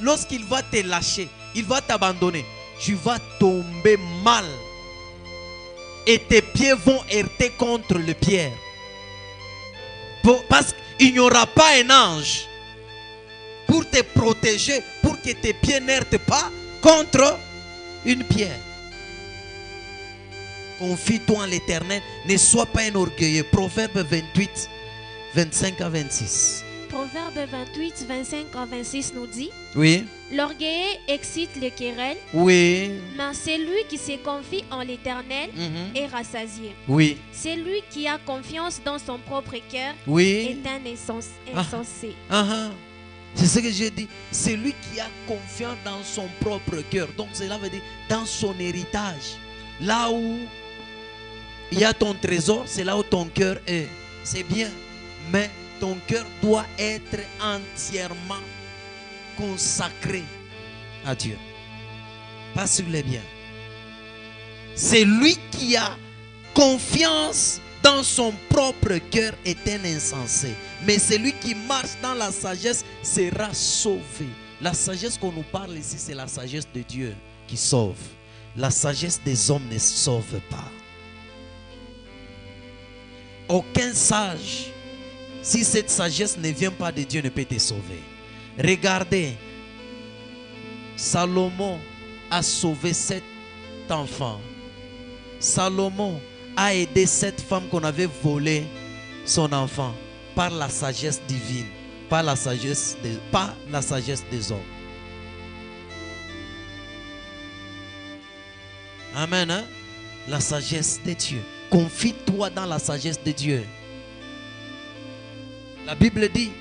Speaker 1: lorsqu'il va te lâcher, il va t'abandonner. Tu vas tomber mal. Et tes pieds vont heurter contre le pierre. Parce qu'il n'y aura pas un ange pour te protéger, pour que tes pieds n'heurtent pas contre une pierre. Confie-toi en l'Éternel, ne sois pas un orgueilleux. Proverbe 28, 25 à 26.
Speaker 3: Proverbe 28, 25 à 26 nous dit,
Speaker 1: oui.
Speaker 3: L'orgueilleux excite les querelles,
Speaker 1: oui.
Speaker 3: Mais celui qui se confie en l'Éternel est rassasié.
Speaker 1: Oui.
Speaker 3: Celui qui a confiance dans son propre cœur
Speaker 1: oui.
Speaker 3: est un insensé.
Speaker 1: C'est ce que j'ai dit. Celui qui a confiance dans son propre cœur. Donc cela veut dire dans son héritage. Là où il y a ton trésor, c'est là où ton cœur est. C'est bien. Mais ton cœur doit être entièrement consacré à Dieu. Pas sur les biens. C'est lui qui a confiance dans son propre cœur est un insensé. Mais celui qui marche dans la sagesse sera sauvé. La sagesse qu'on nous parle ici, c'est la sagesse de Dieu qui sauve. La sagesse des hommes ne sauve pas. Aucun sage, si cette sagesse ne vient pas de Dieu, ne peut te sauver. Regardez, Salomon a sauvé 7 enfants. Salomon a aidé cette femme qu'on avait volé son enfant par la sagesse divine, pas la sagesse des hommes. Amen. Hein? La sagesse de Dieu. Confie-toi dans la sagesse de Dieu. La Bible dit,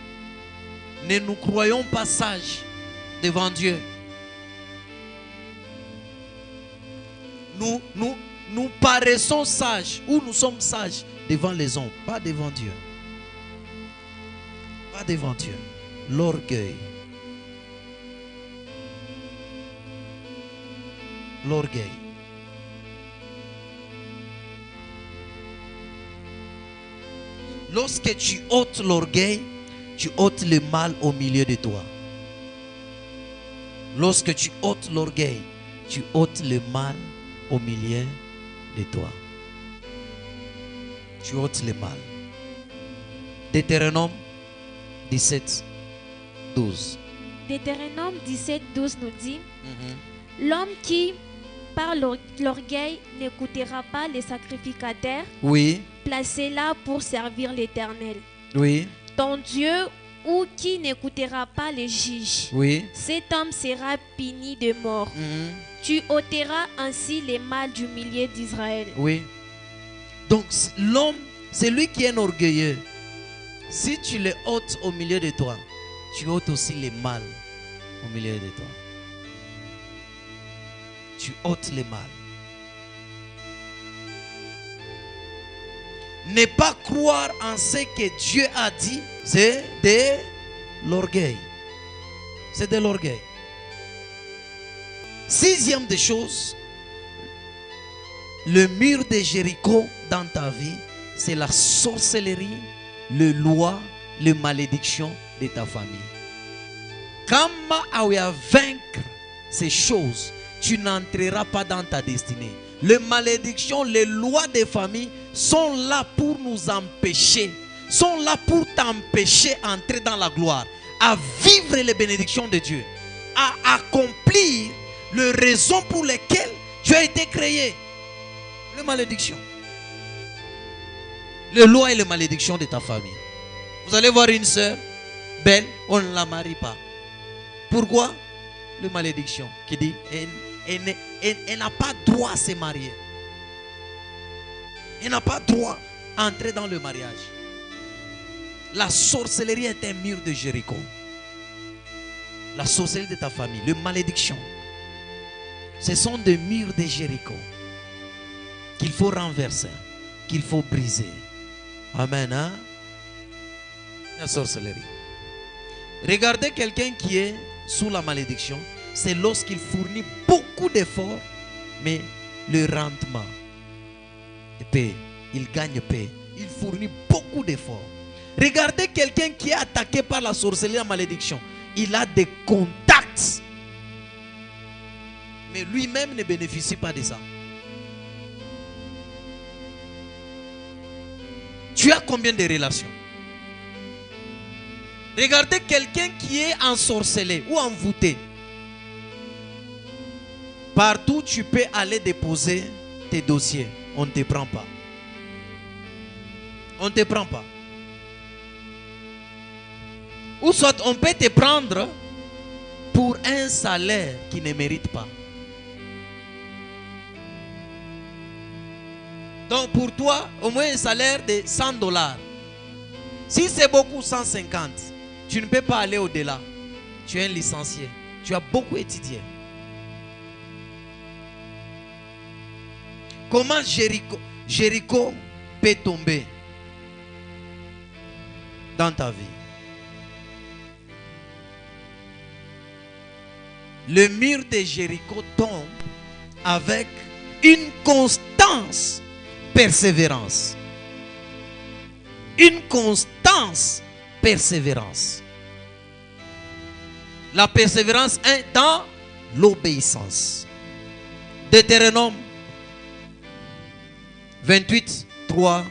Speaker 1: ne nous croyons pas sages devant Dieu. Nous paraissons sages ou nous sommes sages devant les hommes, pas devant Dieu. Pas devant Dieu. L'orgueil. L'orgueil. Lorsque tu ôtes l'orgueil, tu ôtes le mal au milieu de toi. Lorsque tu ôtes l'orgueil, tu ôtes le mal au milieu de toi. Tu ôtes le mal. Deutéronome 17, 12.
Speaker 3: Deutéronome 17, 12 nous dit, l'homme qui, par l'orgueil, n'écoutera pas les sacrificateurs,
Speaker 1: Oui,
Speaker 3: placés là pour servir l'Éternel,
Speaker 1: oui,
Speaker 3: ton Dieu, ou qui n'écoutera pas les juges,
Speaker 1: oui.
Speaker 3: cet homme sera puni de mort. Tu ôteras ainsi les mal du milieu d'Israël.
Speaker 1: Oui. Donc l'homme, c'est lui qui est orgueilleux. Si tu le ôtes au milieu de toi, tu ôtes aussi les mal au milieu de toi. Tu ôtes les mal. Ne pas croire en ce que Dieu a dit, c'est de l'orgueil. C'est de l'orgueil. Sixième des choses, le mur de Jéricho dans ta vie, c'est la sorcellerie, le loi, les malédictions de ta famille. Quand tu vas vaincre ces choses, tu n'entreras pas dans ta destinée. Les malédictions, les lois des familles sont là pour nous empêcher, sont là pour t'empêcher d'entrer dans la gloire, à vivre les bénédictions de Dieu, à accomplir les raisons pour lesquelles tu as été créé. Les malédictions. Les lois et les malédictions de ta famille. Vous allez voir une soeur belle, on ne la marie pas. Pourquoi? Les malédictions qui dit elle n'a pas droit à se marier. Elle n'a pas droit à entrer dans le mariage. La sorcellerie est un mur de Jéricho. La sorcellerie de ta famille, les malédictions, ce sont des murs de Jéricho qu'il faut renverser, qu'il faut briser. Amen. Hein? La sorcellerie. Regardez quelqu'un qui est sous la malédiction. C'est lorsqu'il fournit beaucoup d'efforts, mais le rendement est paix. Il gagne paix. Il fournit beaucoup d'efforts. Regardez quelqu'un qui est attaqué par la sorcellerie et la malédiction. Il a des contacts, mais lui-même ne bénéficie pas de ça. Tu as combien de relations? Regardez quelqu'un qui est ensorcelé ou envoûté. Partout tu peux aller déposer tes dossiers. On ne te prend pas. On ne te prend pas. Ou soit on peut te prendre pour un salaire qui ne mérite pas. Donc pour toi, au moins un salaire de $100. Si c'est beaucoup, 150. Tu ne peux pas aller au-delà. Tu es un licencié. Tu as beaucoup étudié. Comment Jéricho peut tomber dans ta vie? Le mur de Jéricho tombe avec une constance, persévérance. Une constance, persévérance. La persévérance est dans l'obéissance. Deutéronome 28, 3,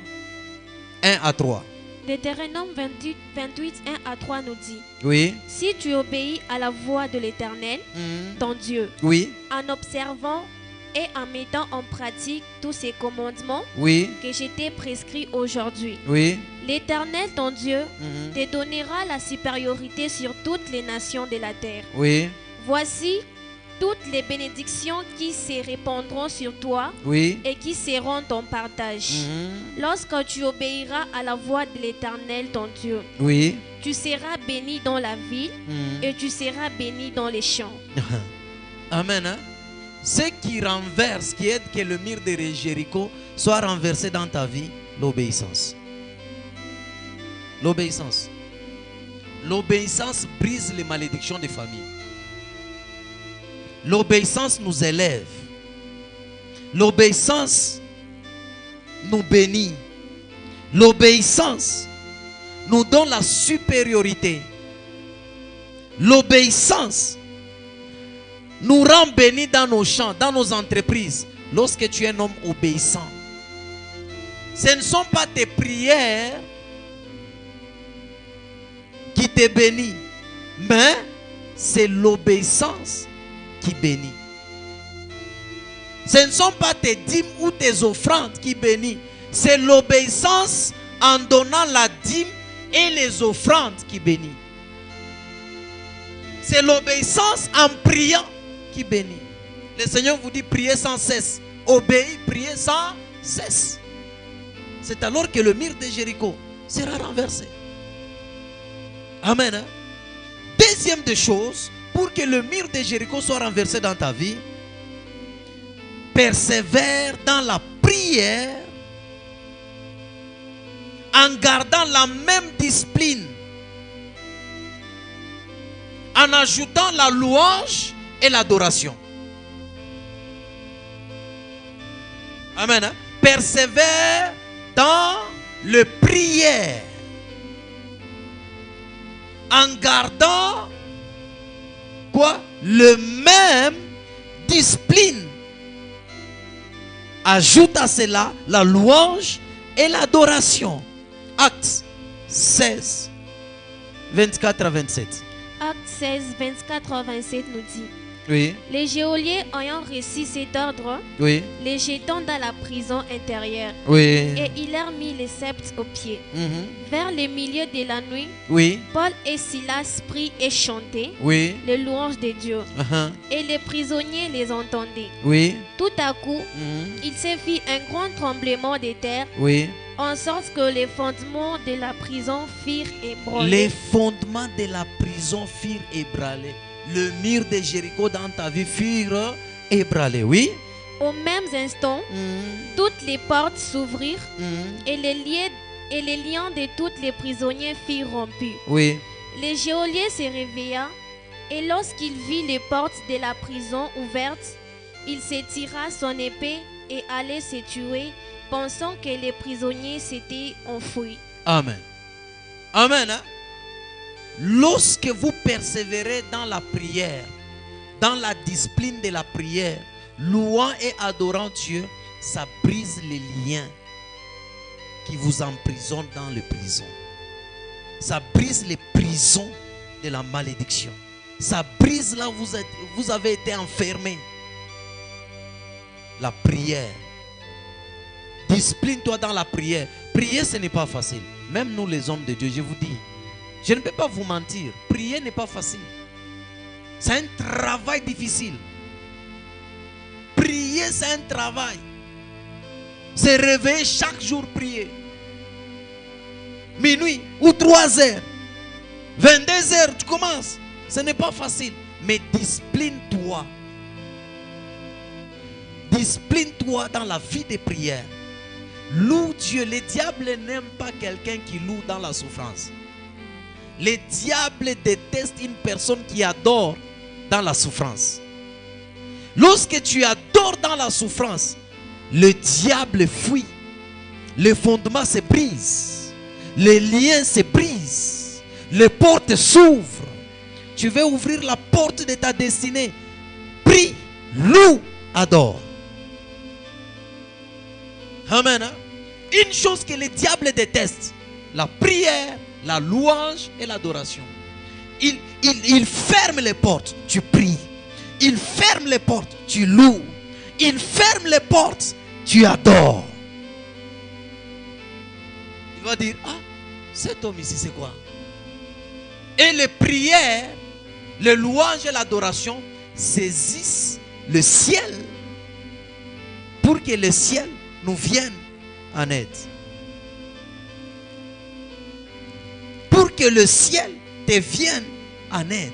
Speaker 1: 1 à 3.
Speaker 3: Deutéronome 28, 1 à 3 nous dit,
Speaker 1: Oui.
Speaker 3: si tu obéis à la voix de l'Éternel, ton Dieu,
Speaker 1: Oui.
Speaker 3: en observant et en mettant en pratique tous ces commandements
Speaker 1: Oui.
Speaker 3: que je t'ai prescrits aujourd'hui,
Speaker 1: Oui.
Speaker 3: l'Éternel, ton Dieu, te donnera la supériorité sur toutes les nations de la terre.
Speaker 1: Oui.
Speaker 3: Voici, toutes les bénédictions qui se répandront sur toi
Speaker 1: Oui.
Speaker 3: et qui seront ton partage. Lorsque tu obéiras à la voix de l'Éternel, ton Dieu,
Speaker 1: Oui.
Speaker 3: tu seras béni dans la ville et tu seras béni dans les champs.
Speaker 1: Amen. Hein? Ce qui renverse, qui aide que le mur de Jéricho soit renversé dans ta vie, l'obéissance. L'obéissance. L'obéissance brise les malédictions des familles. L'obéissance nous élève. L'obéissance nous bénit. L'obéissance nous donne la supériorité. L'obéissance nous rend bénis dans nos champs, dans nos entreprises. Lorsque tu es un homme obéissant, ce ne sont pas tes prières qui te bénissent, mais c'est l'obéissance qui bénit. Ce ne sont pas tes dîmes ou tes offrandes qui bénissent, c'est l'obéissance en donnant la dîme et les offrandes qui bénit. C'est l'obéissance en priant qui bénit. Le Seigneur vous dit priez sans cesse. Obéis, priez sans cesse. C'est alors que le mur de Jéricho sera renversé. Amen. Hein? Deuxième des choses, pour que le mur de Jéricho soit renversé dans ta vie, persévère dans la prière en gardant la même discipline, en ajoutant la louange et l'adoration. Amen. Hein? Persévère dans le prière en gardant quoi? Le même discipline. Ajoute à cela la louange et l'adoration. Actes 16, 24 à 27.
Speaker 3: Acte 16, 24 à 27 nous dit:
Speaker 1: Oui.
Speaker 3: Les geôliers ayant reçu cet ordre,
Speaker 1: Oui.
Speaker 3: les jetant dans la prison intérieure,
Speaker 1: Oui.
Speaker 3: et il leur mit les sceptres aux pieds. Vers le milieu de la nuit,
Speaker 1: Oui.
Speaker 3: Paul et Silas prient et chantaient
Speaker 1: Oui.
Speaker 3: les louanges de Dieu, et les prisonniers les entendaient.
Speaker 1: Oui.
Speaker 3: Tout à coup, il se fit un grand tremblement de terre,
Speaker 1: Oui.
Speaker 3: en sorte que les fondements de la prison firent ébranler.
Speaker 1: Les fondements de la prison firent ébranler. Le mur de Jéricho dans ta vie furent ébranlés. Oui.
Speaker 3: Au même instant, toutes les portes s'ouvrirent et les liens de tous les prisonniers furent rompus.
Speaker 1: Oui.
Speaker 3: Le geôlier se réveilla et lorsqu'il vit les portes de la prison ouvertes, il se tira son épée et allait se tuer, pensant que les prisonniers s'étaient enfuis.
Speaker 1: Amen. Amen. Hein? Lorsque vous persévérez dans la prière, dans la discipline de la prière, louant et adorant Dieu, ça brise les liens qui vous emprisonnent dans les prisons. Ça brise les prisons de la malédiction. Ça brise là où vous avez été enfermé. La prière. Discipline-toi dans la prière. Prier, ce n'est pas facile. Même nous les hommes de Dieu, je vous dis, je ne peux pas vous mentir. Prier n'est pas facile. C'est un travail difficile. Prier, c'est un travail. Se réveiller chaque jour, prier. Minuit ou 3 heures. 22 heures, tu commences. Ce n'est pas facile. Mais discipline-toi. Discipline-toi dans la vie de prière. Loue Dieu. Le diable n'aime pas quelqu'un qui loue dans la souffrance. Le diable déteste une personne qui adore dans la souffrance. Lorsque tu adores dans la souffrance, le diable fuit. Les fondements se brisent. Les liens se brisent. Les portes s'ouvrent. Tu veux ouvrir la porte de ta destinée. Prie, loue, adore. Amen. Hein? Une chose que le diable déteste, la prière, la louange et l'adoration. Il ferme les portes, tu pries. Il ferme les portes, tu loues. Il ferme les portes, tu adores. Il va dire, ah, cet homme ici c'est quoi? Et les prières, les louanges et l'adoration, saisisse le ciel pour que le ciel nous vienne en aide. Pour que le ciel te vienne en aide.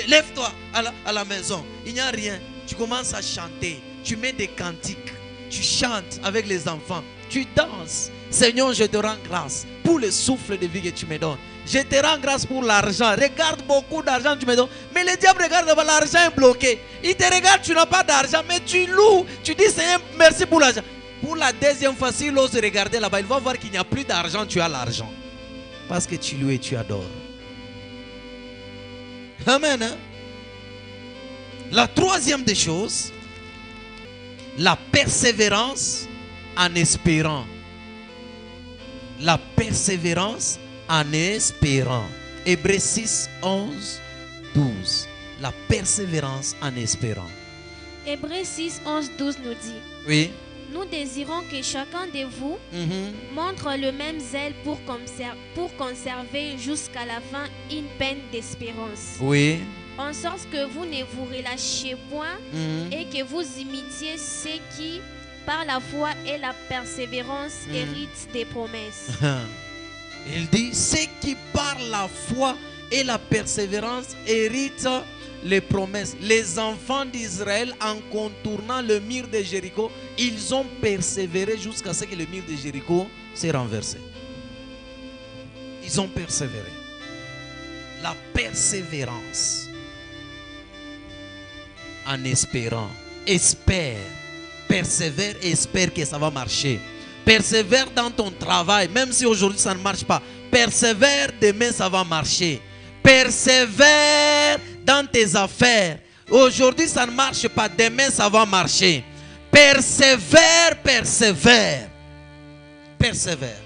Speaker 1: Lève-toi à la maison, il n'y a rien. Tu commences à chanter, tu mets des cantiques, tu chantes avec les enfants, tu danses. Seigneur, je te rends grâce pour le souffle de vie que tu me donnes. Je te rends grâce pour l'argent. Regarde beaucoup d'argent que tu me donnes. Mais le diable regarde, l'argent est bloqué. Il te regarde, tu n'as pas d'argent, mais tu loues. Tu dis, Seigneur, merci pour l'argent. Pour la deuxième fois, s'il ose regarder là-bas, il va voir qu'il n'y a plus d'argent, tu as l'argent. Parce que tu loues et tu adores. Amen. Hein? La troisième des choses, la persévérance en espérant. La persévérance en espérant. Hébreux 6, 11, 12. La persévérance en espérant.
Speaker 3: Hébreux 6, 11, 12 nous dit:
Speaker 1: Oui.
Speaker 3: Nous désirons que chacun de vous montre le même zèle pour conserver jusqu'à la fin une peine d'espérance.
Speaker 1: Oui.
Speaker 3: En sorte que vous ne vous relâchiez point et que vous imitiez ceux qui, par la foi et la persévérance, héritent des promesses.
Speaker 1: Il dit, ceux qui par la foi et la persévérance héritent les promesses. Les enfants d'Israël, en contournant le mur de Jéricho, ils ont persévéré jusqu'à ce que le mur de Jéricho s'est renversé. Ils ont persévéré. La persévérance en espérant. Espère. Persévère et espère que ça va marcher. Persévère dans ton travail, même si aujourd'hui ça ne marche pas. Persévère, demain ça va marcher. Persévère dans tes affaires. Aujourd'hui ça ne marche pas, demain ça va marcher. Persévère, persévère. Persévère.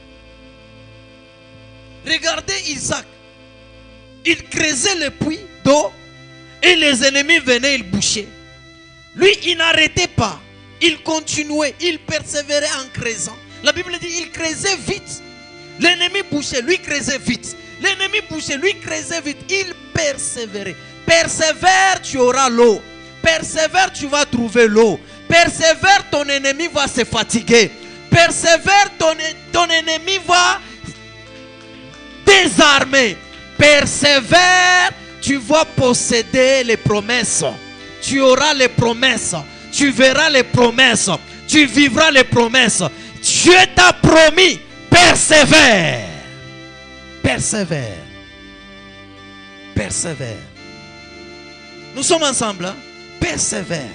Speaker 1: Regardez Isaac. Il creusait le puits d'eau et les ennemis venaient, ils bouchaient. Lui, il n'arrêtait pas. Il continuait, il persévérait en creusant. La Bible dit, il creusait vite. L'ennemi bouchait, lui creusait vite. L'ennemi bouchait, lui creusait vite. Il persévérait. Persévère, tu auras l'eau. Persévère, tu vas trouver l'eau. Persévère, ton ennemi va se fatiguer. Persévère, ton ennemi va désarmer. Persévère, tu vas posséder les promesses. Tu auras les promesses. Tu verras les promesses. Tu vivras les promesses. Dieu t'a promis. Persévère. Persévère. Persévère. Nous sommes ensemble. Hein? Persévère.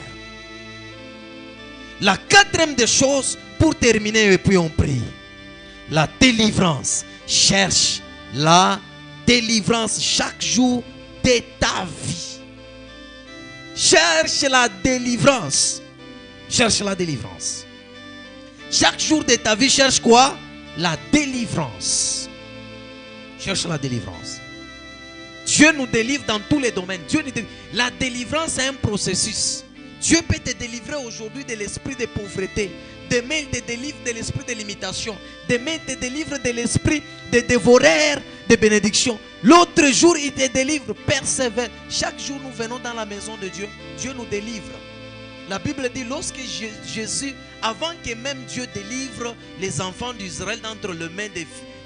Speaker 1: La quatrième des choses, pour terminer et puis on prie. La délivrance. Cherche la délivrance chaque jour de ta vie. Cherche la délivrance. Cherche la délivrance. Chaque jour de ta vie, cherche quoi? La délivrance. Cherche la délivrance. Dieu nous délivre dans tous les domaines. Dieu nous délivre. La délivrance est un processus. Dieu peut te délivrer aujourd'hui de l'esprit de pauvreté. Demain, il te délivre de l'esprit de limitation. Demain, il te délivre de l'esprit de dévoreur de bénédiction. L'autre jour, il te délivre. Persévère. Chaque jour, nous venons dans la maison de Dieu. Dieu nous délivre. La Bible dit, lorsque Jésus, avant que même Dieu délivre les enfants d'Israël d'entre les mains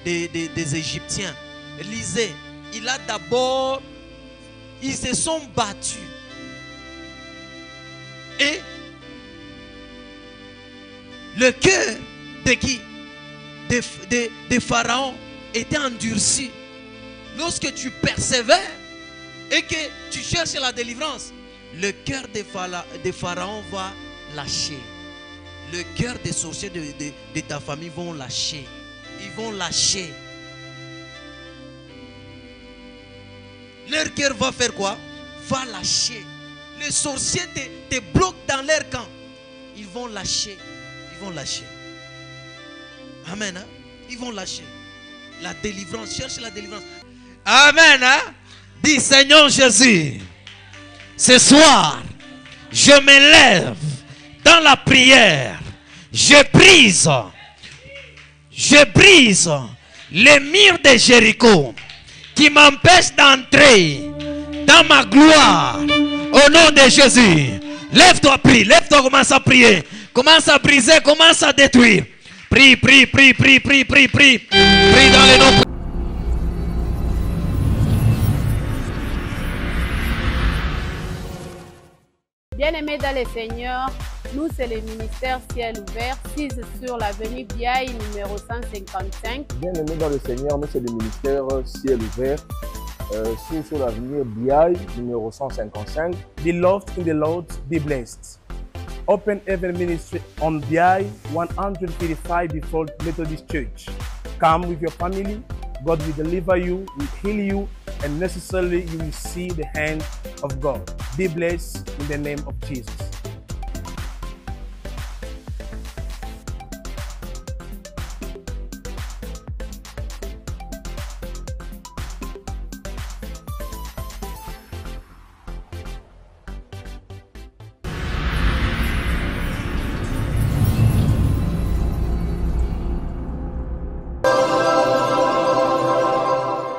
Speaker 1: des Égyptiens, lisez, il a d'abord, ils se sont battus. Et le cœur de qui? De Pharaon était endurci. Lorsque tu persévères et que tu cherches la délivrance, le cœur de Pharaon va lâcher. Le cœur des sorciers de ta famille vont lâcher. Ils vont lâcher. Leur cœur va faire quoi? Va lâcher. Les sorciers te bloquent dans leur camp. Ils vont lâcher. Ils vont lâcher. Amen. Hein? Ils vont lâcher. La délivrance. Cherche la délivrance. Amen. Hein? Dis Seigneur Jésus. Ce soir, je me lève dans la prière. Je brise les murs de Jéricho qui m'empêchent d'entrer dans ma gloire. Au nom de Jésus. Lève-toi, prie. Lève-toi, commence à prier. Commence à briser, commence à détruire. Prie, prie, prie, prie, prie, prie, prie. Prie dans les noms.
Speaker 4: Bien-aimés dans le Seigneur, nous c'est le ministère Ciel Ouvert, 6 sur l'avenue Biaï numéro 155.
Speaker 5: Bien-aimés dans le Seigneur, nous c'est le ministère Ciel Ouvert, 6 sur l'avenue Biaï numéro 155.
Speaker 6: Beloved in the Lord, be blessed. Open Heaven Ministry on Biaï 135 Default Methodist Church. Come with your family. God will deliver you, will heal you, and necessarily you will see the hand of God. Be blessed in the name of Jesus.